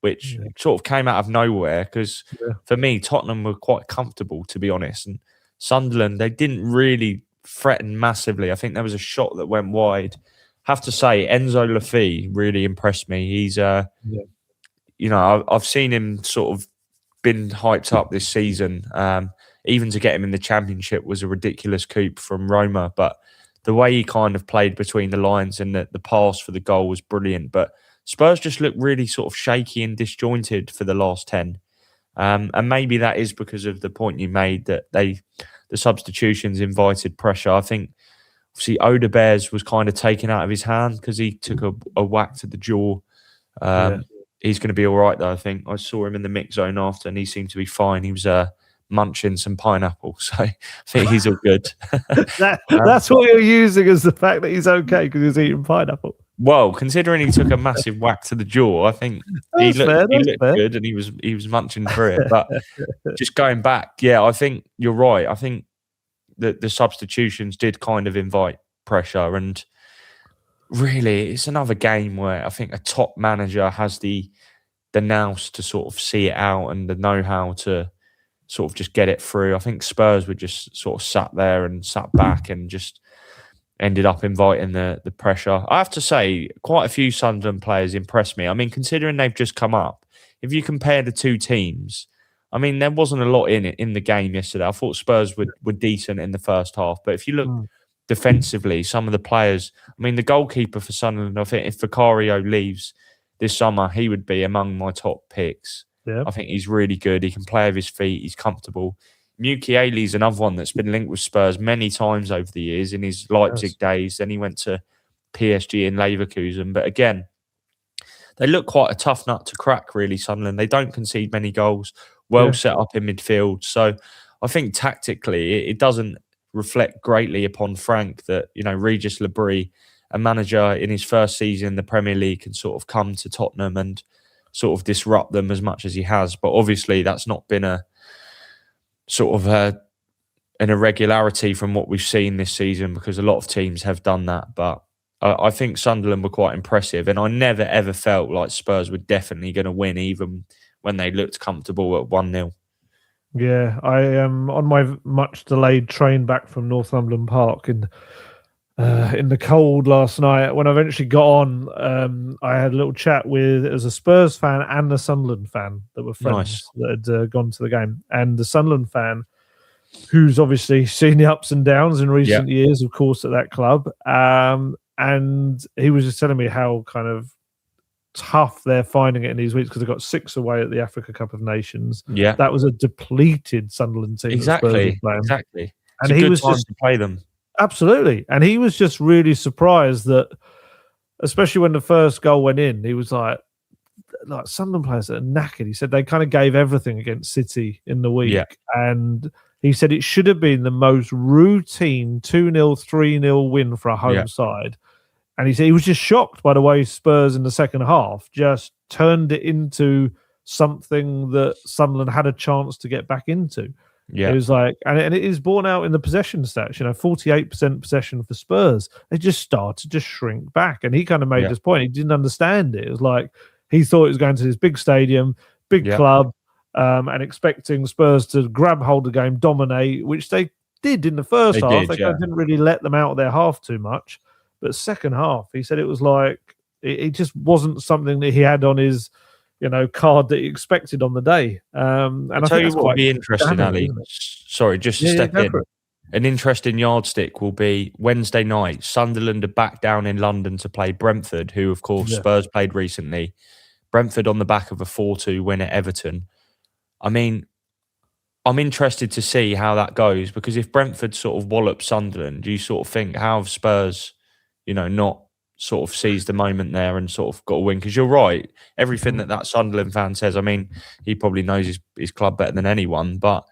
which sort of came out of nowhere because for me, Tottenham were quite comfortable, to be honest. And Sunderland, they didn't really threaten massively. I think there was a shot that went wide. Have to say, Enzo Lafay really impressed me. He's, you know, I've seen him sort of been hyped up this season. Even to get him in the Championship was a ridiculous coup from Roma. But the way he kind of played between the lines and the pass for the goal was brilliant. But Spurs just looked really sort of shaky and disjointed for the last 10. And maybe that is because of the point you made that the substitutions invited pressure. I think obviously Odebears was kind of taken out of his hand because he took a whack to the jaw. He's going to be all right, though, I think. I saw him in the mix zone after, and he seemed to be fine. He was munching some pineapple, so I think he's all good. That's what you're using as the fact that he's okay because he's eating pineapple. Well, considering he took a massive whack to the jaw, I think he looked good and he was munching through it. But just going back, I think you're right. I think that the substitutions did kind of invite pressure, and really, it's another game where I think a top manager has the nous to sort of see it out and the know-how to sort of just get it through. I think Spurs were just sort of sat there and sat back and just ended up inviting the pressure. I have to say, quite a few Sunderland players impressed me. I mean, considering they've just come up, if you compare the two teams, I mean, there wasn't a lot in the game yesterday. I thought Spurs were decent in the first half, but if you look defensively, some of the players, I mean, the goalkeeper for Sunderland, I think if Vicario leaves this summer, he would be among my top picks. I think he's really good. He can play with his feet. He's comfortable. Mukiele is another one that's been linked with Spurs many times over the years in his Leipzig days. Then he went to PSG and Leverkusen. But again, they look quite a tough nut to crack, really, Sunderland. They don't concede many goals, set up in midfield. So I think tactically it doesn't reflect greatly upon Frank that, you know, Regis Lebris, a manager in his first season in the Premier League, can sort of come to Tottenham and sort of disrupt them as much as he has. But obviously that's not been a sort of an irregularity from what we've seen this season, because a lot of teams have done that. But I think Sunderland were quite impressive, and I never ever felt like Spurs were definitely going to win, even when they looked comfortable at 1-0. Yeah, I am on my much delayed train back from Northumberland Park in the cold last night. When I eventually got on, I had a little chat with, as a Spurs fan and a Sunderland fan that were friends that had gone to the game. And the Sunderland fan, who's obviously seen the ups and downs in recent years, of course, at that club. And he was just telling me how kind of tough they're finding it in these weeks because they've got 6 away at the Africa Cup of Nations. Yeah, that was a depleted Sunderland team. Exactly. And he was just to play them. Absolutely, and he was just really surprised that, especially when the first goal went in, he was like Sunderland players that are knackered. He said they kind of gave everything against City in the week, and he said it should have been the most routine 2-0, 3-0 win for a home side. And he said he was just shocked by the way Spurs in the second half just turned it into something that Sunderland had a chance to get back into. Yeah, it was like, and it is borne out in the possession stats. You know, 48% possession for Spurs. They just started to shrink back, and he kind of made this point. He didn't understand it. It was like he thought it was going to this big stadium, big club, and expecting Spurs to grab hold of the game, dominate, which they did in the first half. They didn't really let them out of their half too much. But second half, he said it was like it just wasn't something that he had on his, you know, card that he expected on the day. And I tell you what would be interesting, Ali. Sorry, just to step in. An interesting yardstick will be Wednesday night. Sunderland are back down in London to play Brentford, who, of course, Spurs played recently. Brentford on the back of a 4-2 win at Everton. I mean, I'm interested to see how that goes, because if Brentford sort of wallop Sunderland, you sort of think, how have Spurs, you know, not sort of seized the moment there and sort of got a win? Because you're right, everything that Sunderland fan says, I mean, he probably knows his club better than anyone, but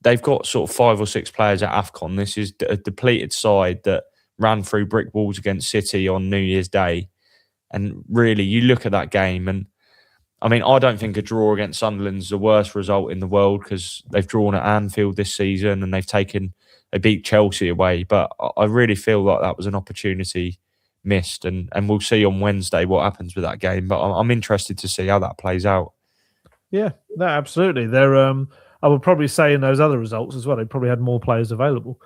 they've got sort of 5 or 6 players at AFCON. This is a depleted side that ran through brick walls against City on New Year's Day. And really, you look at that game, and I mean, I don't think a draw against Sunderland's the worst result in the world, because they've drawn at Anfield this season and they beat Chelsea away. But I really feel like that was an opportunity missed, and we'll see on Wednesday what happens with that game. But I'm interested to see how that plays out. Yeah, no, absolutely. They're I would probably say in those other results as well, they probably had more players available.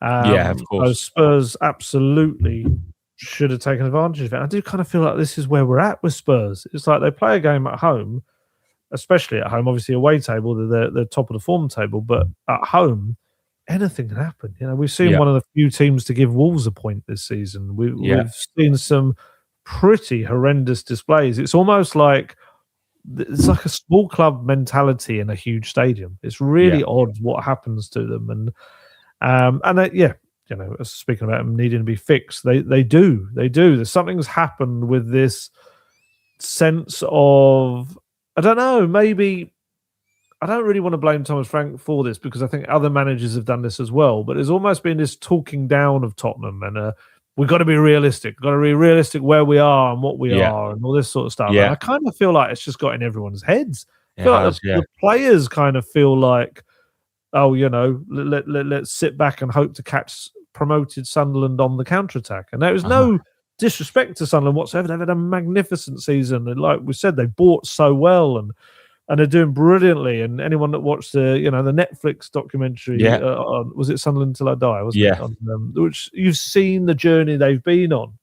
Yeah, of So course. Spurs absolutely should have taken advantage of it. I do kind of feel like this is where we're at with Spurs. It's like they play a game at home, especially at home. Obviously, away table, they're top of the form table, but at home, anything can happen. You know, we've seen Yeah. one of the few teams to give Wolves a point this season. Yeah. We've seen some pretty horrendous displays. It's almost like it's like a small club mentality in a huge stadium. It's really odd what happens to them, and yeah, you know, speaking about them needing to be fixed, they do. There's something's happened with this sense of, I don't know, maybe I don't really want to blame Thomas Frank for this because I think other managers have done this as well. But there's almost been this talking down of Tottenham, and we've got to be realistic. We've got to be realistic where we are and what we are, and all this sort of stuff. Yeah. And I kind of feel like it's just got in everyone's heads. I It feel like has, the players kind of feel like, oh, you know, let's sit back and hope to catch promoted Sunderland on the counter-attack. And there is no disrespect to Sunderland whatsoever. They've had a magnificent season. And like we said, they bought so well and they're doing brilliantly. And anyone that watched the Netflix documentary, was it Sunderland Till I Die? Wasn't it? Which you've seen the journey they've been on.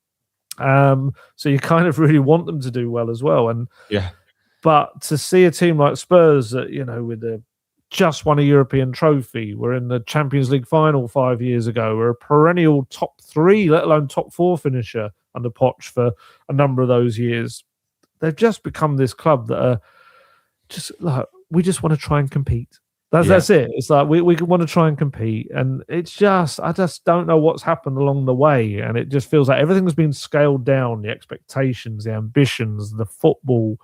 So you kind of really want them to do well as well. And but to see a team like Spurs that, you know, with the just won a European trophy, we're in the Champions League final 5 years ago, we're a perennial top 3, let alone top 4 finisher under Poch for a number of those years. They've just become this club that are just like, we just want to try and compete. That's it. It's like we want to try and compete, and it's just, I just don't know what's happened along the way, and it just feels like everything's been scaled down, the expectations, the ambitions, the football.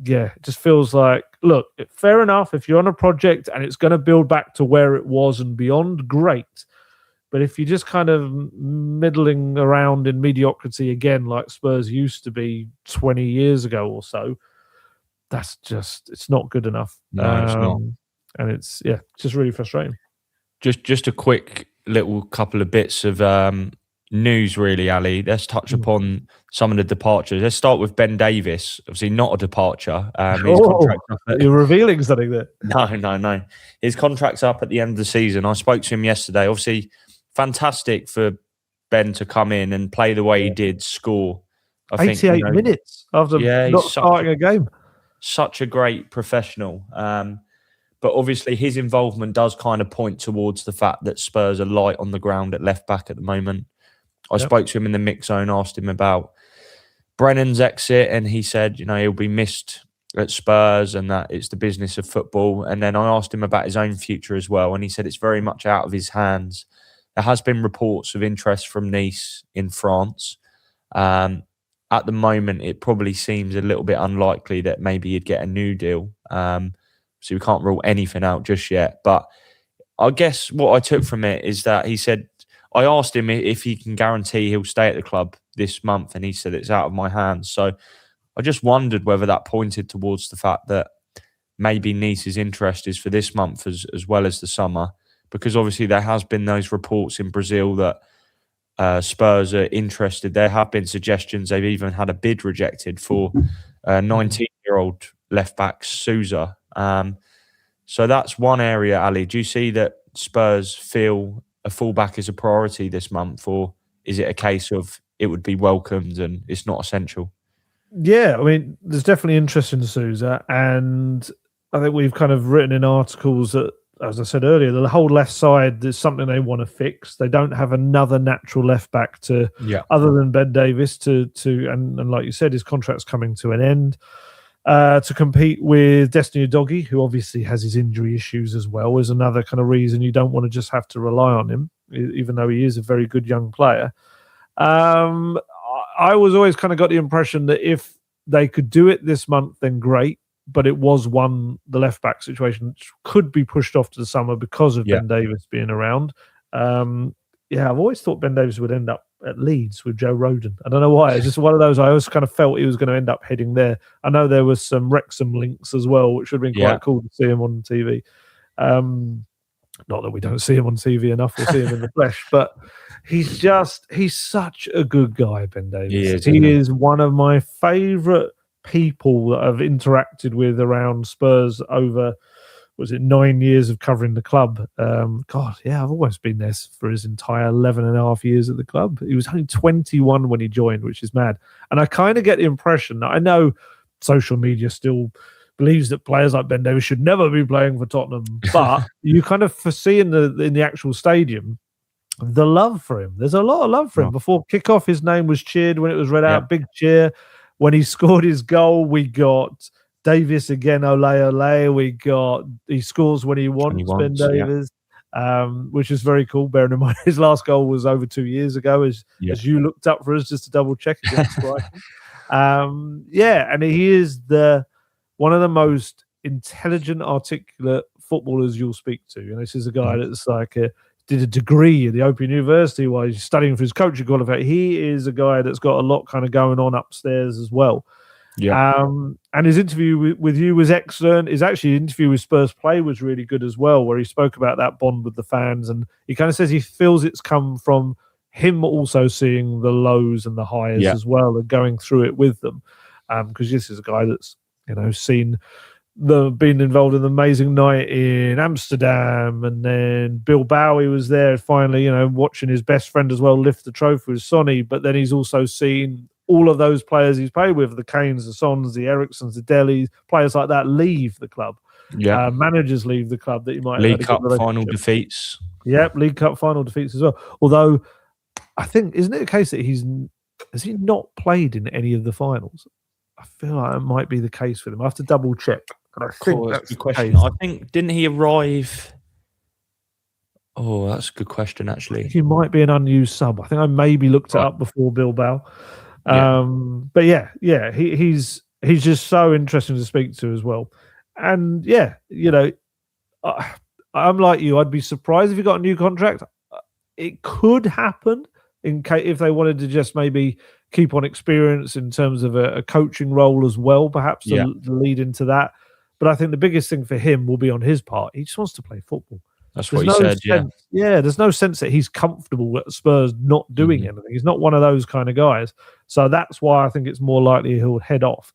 It just feels like, look, fair enough, if you're on a project and it's going to build back to where it was and beyond, great. But if you're just kind of middling around in mediocrity again, like Spurs used to be 20 years ago or so, that's just, it's not good enough. No, it's not. And it's just really frustrating. Just a quick little couple of bits of news, really, Ali. Let's touch upon some of the departures. Let's start with Ben Davies. Obviously, not a departure. His contract you're revealing something there. No. His contract's up at the end of the season. I spoke to him yesterday. Obviously, fantastic for Ben to come in and play the way he did, score. 88 minutes after not starting a game. Such a great professional. But obviously his involvement does kind of point towards the fact that Spurs are light on the ground at left back at the moment. I spoke to him in the mix zone, asked him about Brennan's exit, and he said, you know, he'll be missed at Spurs and that it's the business of football. And then I asked him about his own future as well, and he said it's very much out of his hands. There has been reports of interest from Nice in France. At the moment, it probably seems a little bit unlikely that maybe he'd get a new deal. So we can't rule anything out just yet. But I guess what I took from it is that he said, I asked him if he can guarantee he'll stay at the club this month, and he said it's out of my hands. So I just wondered whether that pointed towards the fact that maybe Nice's interest is for this month as well as the summer, because obviously there has been those reports in Brazil that Spurs are interested. There have been suggestions. They've even had a bid rejected for 19-year-old left-back Souza. So that's one area, Ali. Do you see that Spurs feel a fullback is a priority this month, or is it a case of it would be welcomed and it's not essential? Yeah, I mean, there's definitely interest in Souza, and I think we've kind of written in articles that, as I said earlier, the whole left side is something they want to fix. They don't have another natural left back to, other than Ben Davies, and like you said, his contract's coming to an end. To compete with Destiny Udogie, who obviously has his injury issues as well, is another kind of reason you don't want to just have to rely on him, even though he is a very good young player. I was always kind of got the impression that if they could do it this month, then great. But it was the left back situation could be pushed off to the summer because of Ben Davies being around. I've always thought Ben Davies would end up at Leeds with Joe Rodon. I don't know why. It's just one of those. I always kind of felt he was going to end up heading there. I know there was some Wrexham links as well, which would have been quite cool to see him on TV. Not that we don't see him on TV enough or see him in the flesh, but he's such a good guy, Ben Davies. He is one of my favourite people that I've interacted with around Spurs over, 9 years of covering the club. I've almost been there for his entire 11 and a half years at the club. He was only 21 when he joined, which is mad. And I kind of get the impression that, I know social media still believes that players like Ben Davies should never be playing for Tottenham, but you kind of foresee in the actual stadium the love for him. There's a lot of love for him. Before kickoff, his name was cheered when it was read out, big cheer. When he scored his goal, we got Davies again, ole ole. He scores when he wants, Ben Davies, which is very cool. Bearing in mind his last goal was over 2 years ago, as you looked up for us just to double check against Brighton. And he is one of the most intelligent, articulate footballers you'll speak to. And this is a guy that's did a degree at the Open University while he's studying for his coaching qualification. He is a guy that's got a lot kind of going on upstairs as well. And his interview with you was excellent. His interview with Spurs Play was really good as well, where he spoke about that bond with the fans. And he kind of says he feels it's come from him also seeing the lows and the highs as well, and going through it with them. Because this is a guy that's, been involved in the amazing night in Amsterdam, and then Bilbao. He was there finally, watching his best friend as well lift the trophy with Sonny. But then he's also seen all of those players he's played with, the Kanes, the Sons, the Ericssons, the Delis, players like that leave the club. Managers leave the club that you might League Cup final defeats. League Cup final defeats as well. Although I think, isn't it a case that has he not played in any of the finals? I feel like it might be the case for him. I have to double check. But I think that's the question. I think, didn't he arrive? Oh, that's a good question, actually. He might be an unused sub. I think I maybe looked it up before Bilbao. But he's just so interesting to speak to as well. And I'm like you. I'd be surprised if he got a new contract. It could happen in case if they wanted to just maybe keep on experience in terms of a coaching role as well, perhaps to lead into that. But I think the biggest thing for him will be on his part. He just wants to play football. That's what he said, there's no sense that he's comfortable at Spurs not doing anything. He's not one of those kind of guys. So that's why I think it's more likely he'll head off.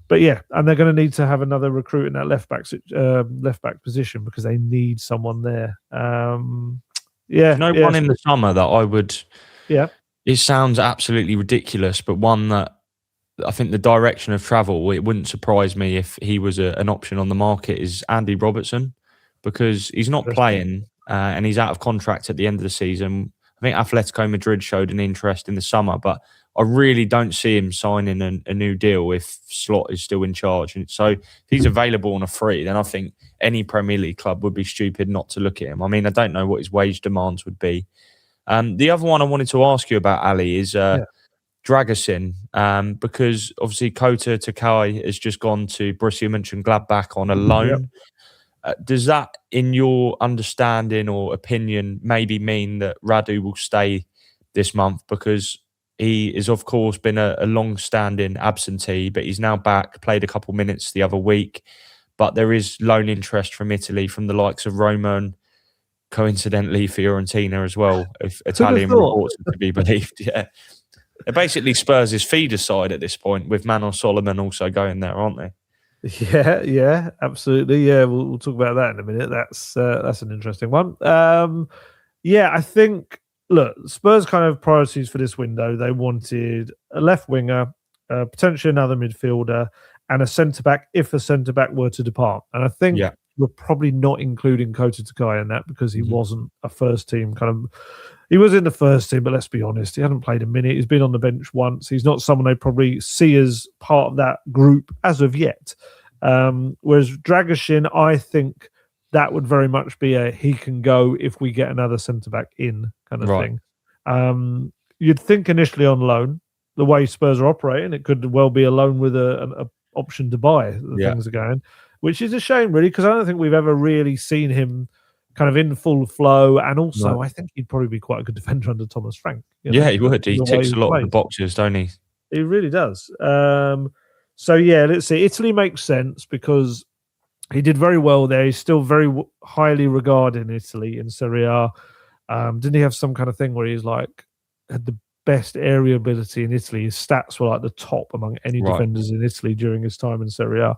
But and they're going to need to have another recruit in that left back position, because they need someone there. One in the summer that I would... It sounds absolutely ridiculous, but one that I think the direction of travel, it wouldn't surprise me if he was an option on the market, is Andy Robertson, because he's not playing and he's out of contract at the end of the season. I think Atletico Madrid showed an interest in the summer, but I really don't see him signing a new deal if Slot is still in charge. And so if he's available on a free, then I think any Premier League club would be stupid not to look at him. I mean, I don't know what his wage demands would be. The other one I wanted to ask you about, Ali, is Dragusin, because obviously Kota Takai has just gone to Borussia Mönchengladbach on a loan. Does that, in your understanding or opinion, maybe mean that Radu will stay this month? Because he has, of course, been a long-standing absentee, but he's now back, played a couple minutes the other week. But there is loan interest from Italy, from the likes of Roma and, coincidentally, Fiorentina as well, if Italian reports are to be believed. They're basically Spurs' feeder side at this point, with Manos Solomon also going there, aren't they? Yeah, absolutely. Yeah, we'll talk about that in a minute. That's an interesting one. I think, look, Spurs kind of priorities for this window. They wanted a left winger, potentially another midfielder, and a centre back if a centre back were to depart. And I think we're probably not including Kota Takai in that, because he wasn't a first team kind of. He was in the first team, but let's be honest, he hadn't played a minute. He's been on the bench once. He's not someone they probably see as part of that group as of yet. Whereas Dragusin, I think that would very much be he can go if we get another centre-back in kind of thing. You'd think initially on loan, the way Spurs are operating, it could well be a loan with an option to buy. Things are going, which is a shame, really, because I don't think we've ever really seen him kind of in full flow, and also I think he'd probably be quite a good defender under Thomas Frank. He would. He ticks a lot of the boxes, don't he? He really does. Let's see. Italy makes sense because He did very well there. He's still very highly regarded in Italy in Serie A. Didn't he have some kind of thing where he's like had the best area ability in Italy? His stats were like the top among any Right. defenders in Italy during his time in Serie A.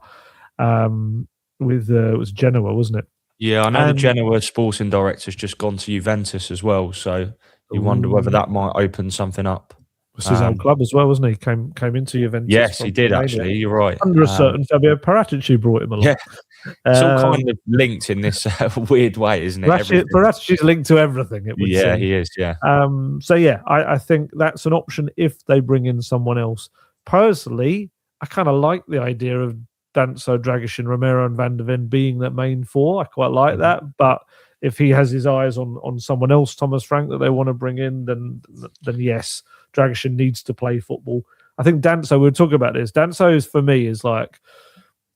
With it was Genoa, wasn't it? Yeah, I know the And Genoa sporting director's just gone to Juventus as well, so you wonder whether that might open something up. was his old club as well, wasn't he? Came into Juventus. Yes, from he did Romania. actually. You're right. Under a certain Fabio Paratici brought him along. Yeah, it's all kind of linked in this weird way, isn't it? Paratici's linked to everything. It would seem. He is. Yeah. So yeah, I think that's an option if they bring in someone else. Personally, I kind of like the idea of Danso, Dragishin, Romero, and Van der Ven being that main four. I quite like that. But if he has his eyes on someone else, Thomas Frank, that they want to bring in, then yes, Dragishin needs to play football. I think Danso, we were talking about this. Danso is, for me, is like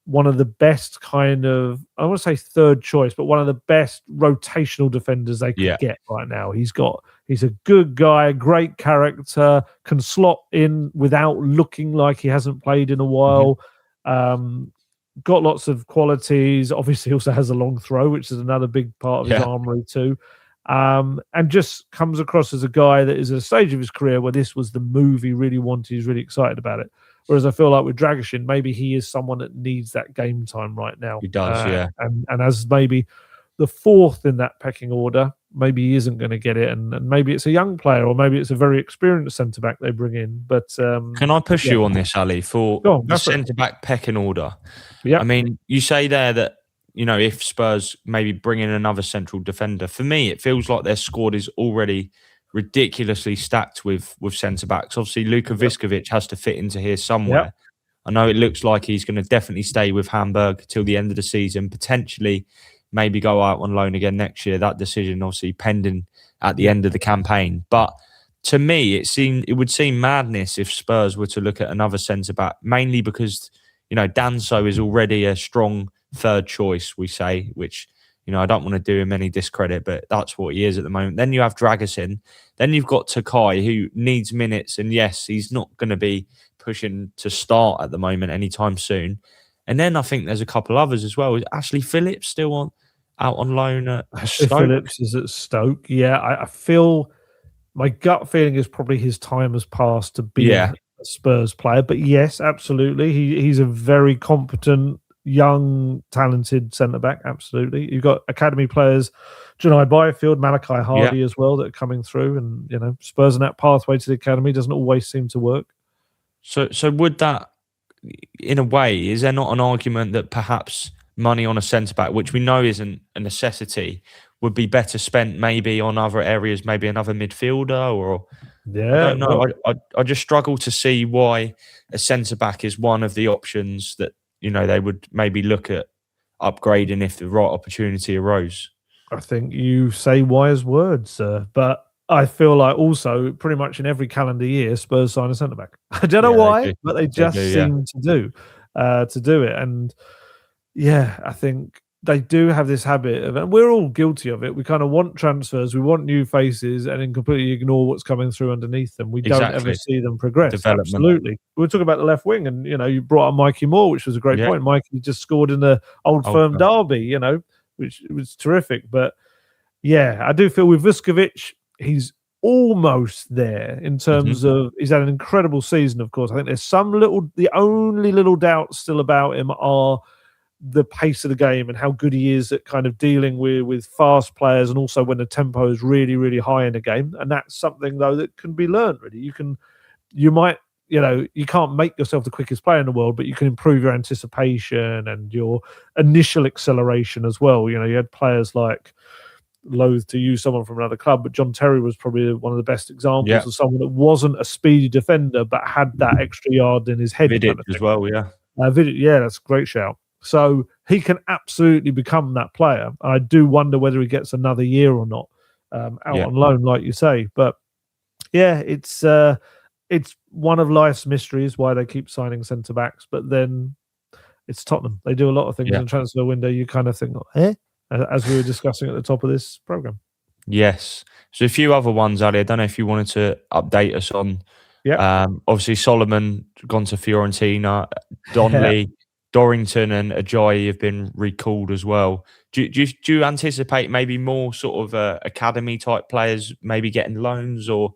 one of the best kind of, I don't want to say third choice, but one of the best rotational defenders they could get right now. He's a good guy, great character, can slot in without looking like he hasn't played in a while. Got lots of qualities. Obviously, also has a long throw, which is another big part of his armory too. And just comes across as a guy that is at a stage of his career where this was the move he really wanted. He's really excited about it. Whereas I feel like with Dragishin, maybe he is someone that needs that game time right now. He does, And as maybe the fourth in that pecking order, maybe he isn't going to get it. And maybe it's a young player, or maybe it's a very experienced centre-back they bring in. But can I push you on this, Ali, for the centre-back pecking order? Yeah. I mean, you say there that, if Spurs maybe bring in another central defender, for me, it feels like their squad is already ridiculously stacked with centre-backs. Obviously, Luka Viskovic has to fit into here somewhere. I know it looks like he's going to definitely stay with Hamburg till the end of the season, potentially maybe go out on loan again next year. That decision obviously pending at the end of the campaign. But to me, it would seem madness if Spurs were to look at another centre-back, mainly because, Danso is already a strong third choice, we say, which, I don't want to do him any discredit, but that's what he is at the moment. Then you have Dragusin. Then you've got Takai, who needs minutes. And yes, he's not going to be pushing to start at the moment anytime soon. And then I think there's a couple others as well. Is Ashley Phillips still out on loan at Stoke? Phillips is at Stoke. Yeah, I feel my gut feeling is probably his time has passed to be a Spurs player. But yes, absolutely. He's a very competent, young, talented centre-back, absolutely. You've got academy players, Janai Byfield, Malachi Hardy as well, that are coming through. And, Spurs and that pathway to the academy doesn't always seem to work. So would that, in a way, is there not an argument that perhaps money on a centre-back, which we know isn't a necessity, would be better spent maybe on other areas, maybe another midfielder? Or I don't know. I just struggle to see why a centre-back is one of the options that, they would maybe look at upgrading if the right opportunity arose. I think you say wise words, sir. But I feel like also pretty much in every calendar year, Spurs sign a centre-back. I don't know why, but they just seem to do it. And I think they do have this habit of, and we're all guilty of it. We kind of want transfers, we want new faces, and then completely ignore what's coming through underneath them. We don't ever see them progress. Absolutely. We were talking about the left wing, and you brought up Mikey Moore, which was a great point. Mikey just scored in the Old Firm derby, which was terrific. But I do feel with Vuskovic, he's almost there in terms of he's had an incredible season. Of course, I think there's the only little doubts still about him are the pace of the game and how good he is at kind of dealing with fast players, and also when the tempo is really, really high in the game. And that's something though that can be learned. Really, you can't make yourself the quickest player in the world, but you can improve your anticipation and your initial acceleration as well. You had players like, loath to use someone from another club, but John Terry was probably one of the best examples of someone that wasn't a speedy defender but had that extra yard in his head. Vidic as well, Vidic, that's a great shout. So he can absolutely become that player. I do wonder whether he gets another year or not out on loan, like you say. But it's one of life's mysteries why they keep signing centre backs. But then it's Tottenham. They do a lot of things in the transfer window. You kind of think, as we were discussing at the top of this program. Yes. So a few other ones, Ali. I don't know if you wanted to update us on. Obviously, Solomon gone to Fiorentina. Donnelly Dorrington and Ajayi have been recalled as well. Do you anticipate maybe more sort of academy type players maybe getting loans or?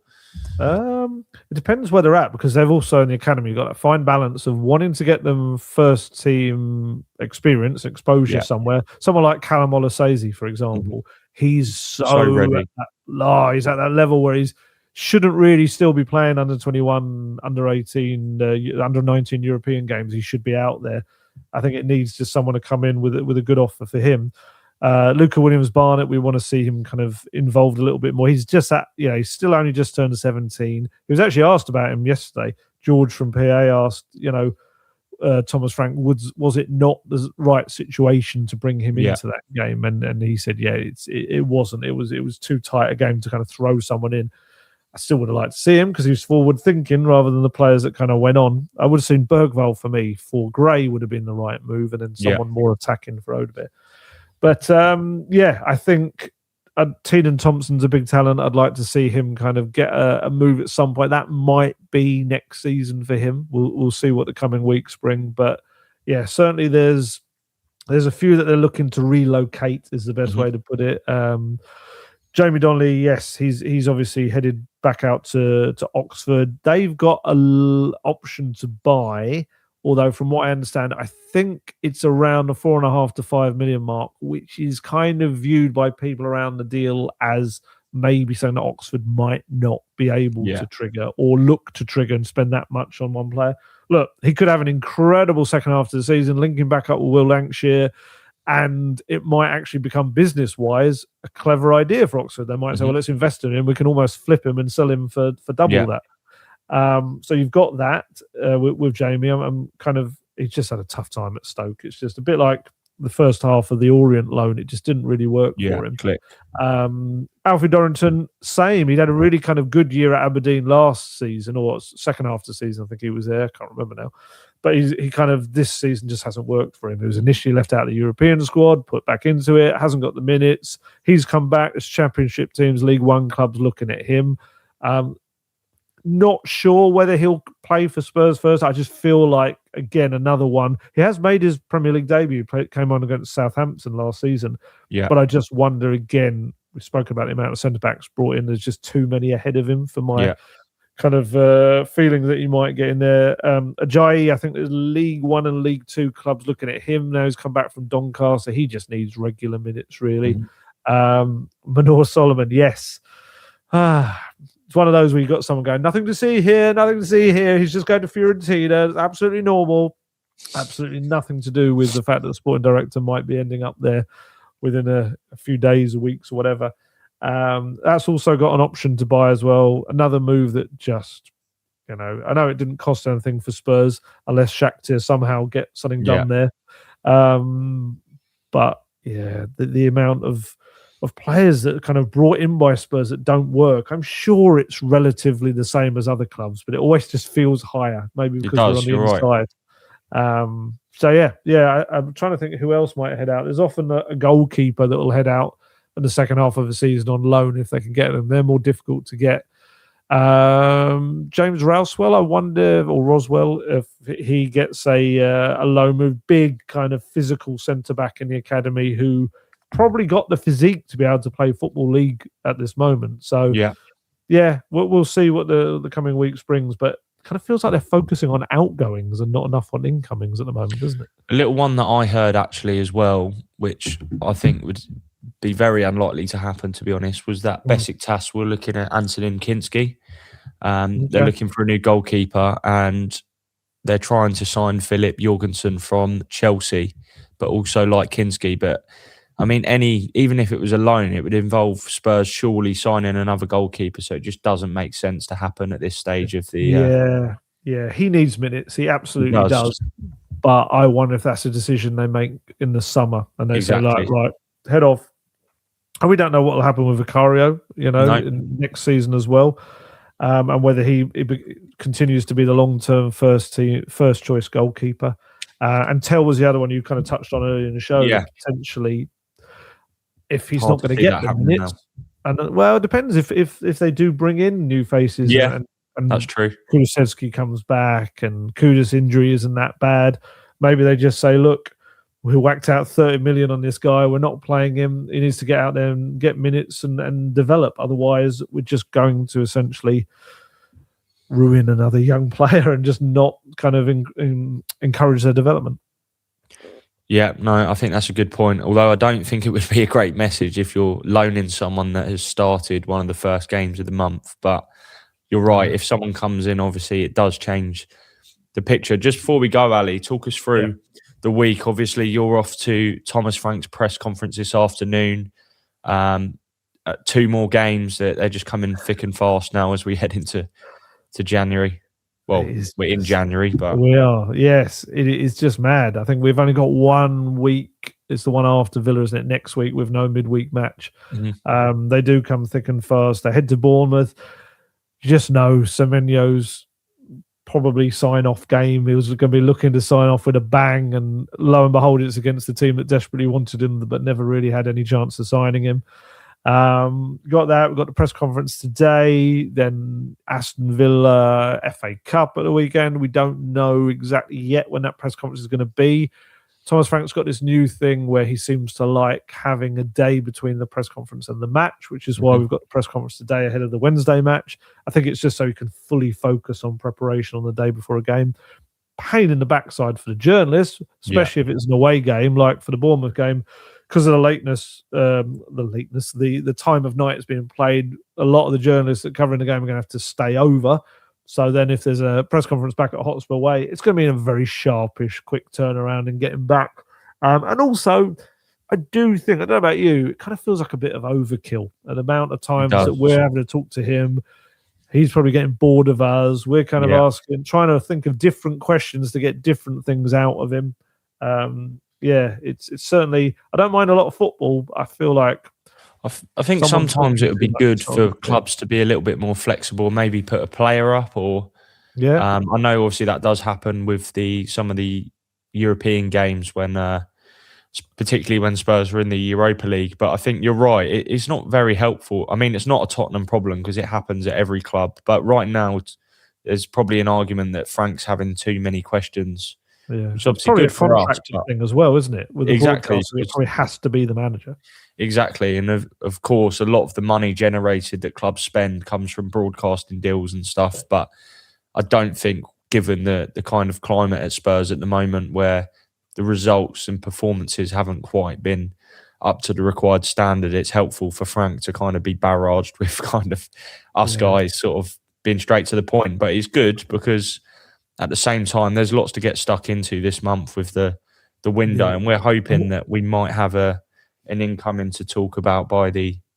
It depends where they're at, because they've also in the academy got a fine balance of wanting to get them first team experience, exposure somewhere. Someone like Callum Olasese, for example, he's so ready. He's at that level where he's shouldn't really still be playing under 21, under 18, under 19 European games. He should be out there. I think it needs just someone to come in with a good offer for him. Luca Williams-Barnett, we want to see him kind of involved a little bit more. He's just he's still only just turned 17. He was actually asked about him yesterday. George from PA asked, Thomas Frank, was it not the right situation to bring him into that game? And he said, it wasn't. It was too tight a game to kind of throw someone in. I still would have liked to see him because he was forward thinking rather than the players that kind of went on. I would have seen Bergvall for me. For Gray would have been the right move, and then someone more attacking for Odebert. But I think Teenan Thompson's a big talent. I'd like to see him kind of get a move at some point. That might be next season for him. We'll see what the coming weeks bring. But certainly there's a few that they're looking to relocate is the best way to put it. Jamie Donnelly, yes, he's obviously headed back out to Oxford. They've got an option to buy, although from what I understand, I think it's around the 4.5 to 5 million mark, which is kind of viewed by people around the deal as maybe saying that Oxford might not be able to trigger or look to trigger and spend that much on one player. Look, he could have an incredible second half of the season, linking back up with Will Lancashire, and it might actually become business-wise a clever idea for Oxford. They might say, well, let's invest in him. We can almost flip him and sell him for double that. So you've got that with Jamie. I'm kind of, he's just had a tough time at Stoke. It's just a bit like the first half of the Orient loan. It just didn't really work for him. Alfie Dorrington, same. He'd had a really kind of good year at Aberdeen last season, or second half of the season. I think he was there. I can't remember now. But he kind of, this season just hasn't worked for him. He was initially left out of the European squad, put back into it, hasn't got the minutes. He's come back. There's championship teams, League One clubs looking at him. Not sure whether he'll play for Spurs first. I just feel like, again, another one. He has made his Premier League debut, came on against Southampton last season. But I just wonder, again, we've spoken about the amount of centre-backs brought in. There's just too many ahead of him for my kind of feeling that he might get in there. Ajayi, I think there's League One and League Two clubs looking at him now. He's come back from Doncaster. He just needs regular minutes, really. Manor Solomon, yes. It's one of those where you got someone going, nothing to see here, nothing to see here. He's just going to Fiorentina. It's absolutely normal. Absolutely nothing to do with the fact that the sporting director might be ending up there within a few days or weeks or whatever. That's also got an option to buy as well. Another move that just, I know it didn't cost anything for Spurs unless Shakhtar somehow get something done there. But the amount of players that are kind of brought in by Spurs that don't work, I'm sure it's relatively the same as other clubs, but it always just feels higher, maybe because we're on the inside. I'm trying to think who else might head out. There's often a goalkeeper that will head out in the second half of the season on loan if they can get them. They're more difficult to get. James Roswell, I wonder, or Roswell, if he gets a loan move, big kind of physical centre-back in the academy who probably got the physique to be able to play Football League at this moment. So, we'll see what the coming weeks brings, but it kind of feels like they're focusing on outgoings and not enough on incomings at the moment, doesn't it? A little one that I heard actually as well, which I think would be very unlikely to happen, to be honest, was that Besiktas were looking at Antonin Kinski. They're looking for a new goalkeeper and they're trying to sign Philip Jorgensen from Chelsea, but also like Kinski. But I mean, even if it was a loan, it would involve Spurs surely signing another goalkeeper. So it just doesn't make sense to happen at this stage of the. He needs minutes. He absolutely does. But I wonder if that's a decision they make in the summer and they say, right, head off. And we don't know what will happen with Vicario, next season as well, and whether he continues to be the long-term first choice goalkeeper. And Tell was the other one you kind of touched on earlier in the show. Potentially, if he's not going to get the minutes, and it depends if they do bring in new faces. And that's true. Kulusevski comes back, and Kuda's injury isn't that bad. maybe they just say, look, we whacked out 30 million on this guy. We're not playing him. He needs to get out there and get minutes and develop. Otherwise, we're just going to essentially ruin another young player and just not kind of encourage their development. Yeah, no, I think that's a good point. Although I don't think it would be a great message if you're loaning someone that has started one of the first games of the month. But you're right. If someone comes in, obviously it does change the picture. Just before we go, Ali, talk us through the week. Obviously, you're off to Thomas Frank's press conference this afternoon. 2 more games that they're just coming thick and fast now as we head into January. Well, we're in January, but we are. Yes, it is just mad. I think we've only got 1 week. It's the one after Villa, isn't it? Next week with no midweek match. Mm-hmm. They do come thick and fast. They head to Bournemouth. You just know Semenyo's probably sign-off game. He was going to be looking to sign off with a bang, and lo and behold, it's against the team that desperately wanted him but never really had any chance of signing him. Got that. We've got the press conference today, then Aston Villa FA Cup at the weekend. We don't know exactly yet when that press conference is going to be. Thomas Frank's got this new thing where he seems to like having a day between the press conference and the match, which is why we've got the press conference today ahead of the Wednesday match. I think it's just so he can fully focus on preparation on the day before a game. Pain in the backside for the journalists, especially if it's an away game, like for the Bournemouth game, because of the time of night it's being played. A lot of the journalists that covering the game are going to have to stay over. So then if there's a press conference back at Hotspur Way, it's going to be in a very sharpish, quick turnaround and getting back. And also, I do think, I don't know about you, it kind of feels like a bit of overkill. An amount of times that we're having to talk to him, he's probably getting bored of us. We're kind of asking, trying to think of different questions to get different things out of him. It's certainly, I don't mind a lot of football. I feel like I think sometimes it would be good for clubs to be a little bit more flexible, maybe put a player up or I know obviously that does happen with some of the European games when particularly when Spurs were in the Europa League. But I think you're right, it's not very helpful. I mean, it's not a Tottenham problem because it happens at every club. But right now, there's probably an argument that Frank's having too many questions. Yeah, which is obviously good for us. Thing as well, isn't it? With the exactly, it probably has to be the manager. Exactly, and of course, a lot of the money generated that clubs spend comes from broadcasting deals and stuff. But I don't think, given the kind of climate at Spurs at the moment, where the results and performances haven't quite been up to the required standard, it's helpful for Frank to kind of be barraged with kind of us guys sort of being straight to the point. But it's good because at the same time, there's lots to get stuck into this month with the window, and we're hoping that we might have an incoming to talk about at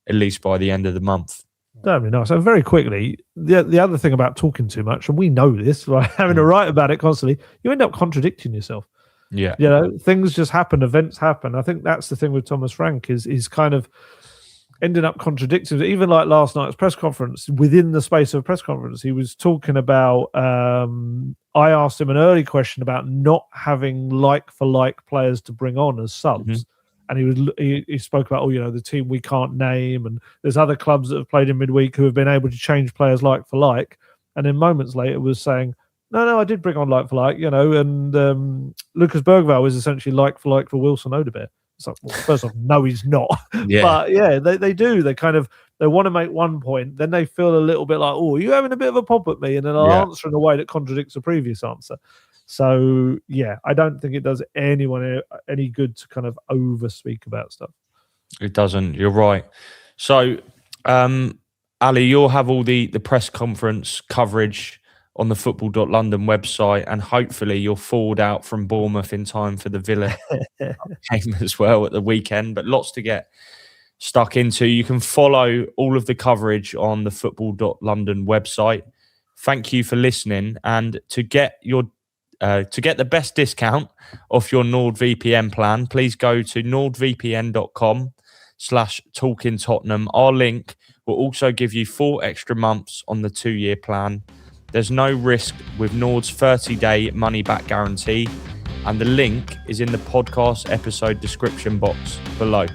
least by the end of the month. That'd be nice. And very quickly, the other thing about talking too much, and we know this, right? Having to write about it constantly, you end up contradicting yourself. Yeah, things just happen, events happen. I think that's the thing with Thomas Frank is kind of ending up contradicting. Even like last night's press conference, within the space of a press conference, he was talking about. I asked him an early question about not having like-for-like players to bring on as subs. And he spoke about, the team we can't name, and there's other clubs that have played in midweek who have been able to change players like-for-like. And then moments later was saying, no, I did bring on like-for-like, and Lucas Bergvall was essentially like-for-like for Wilson Odebear. It's like, well, first off, no, he's not. But they do. They want to make one point, then they feel a little bit like, oh, are you having a bit of a pop at me? And then I'll answer in a way that contradicts the previous answer. So, I don't think it does anyone any good to kind of over-speak about stuff. It doesn't. You're right. So, Ali, you'll have all the press conference coverage on the football.london website, and hopefully you'll forward out from Bournemouth in time for the Villa game as well at the weekend. But lots to get stuck into. You can follow all of the coverage on the football.london website. Thank you for listening, and to get the best discount off your NordVPN plan, please go to nordvpn.com/talkingtottenham. Our link will also give you 4 extra months on the 2-year plan. There's no risk with Nord's 30-day money-back guarantee, and the link is in the podcast episode description box below.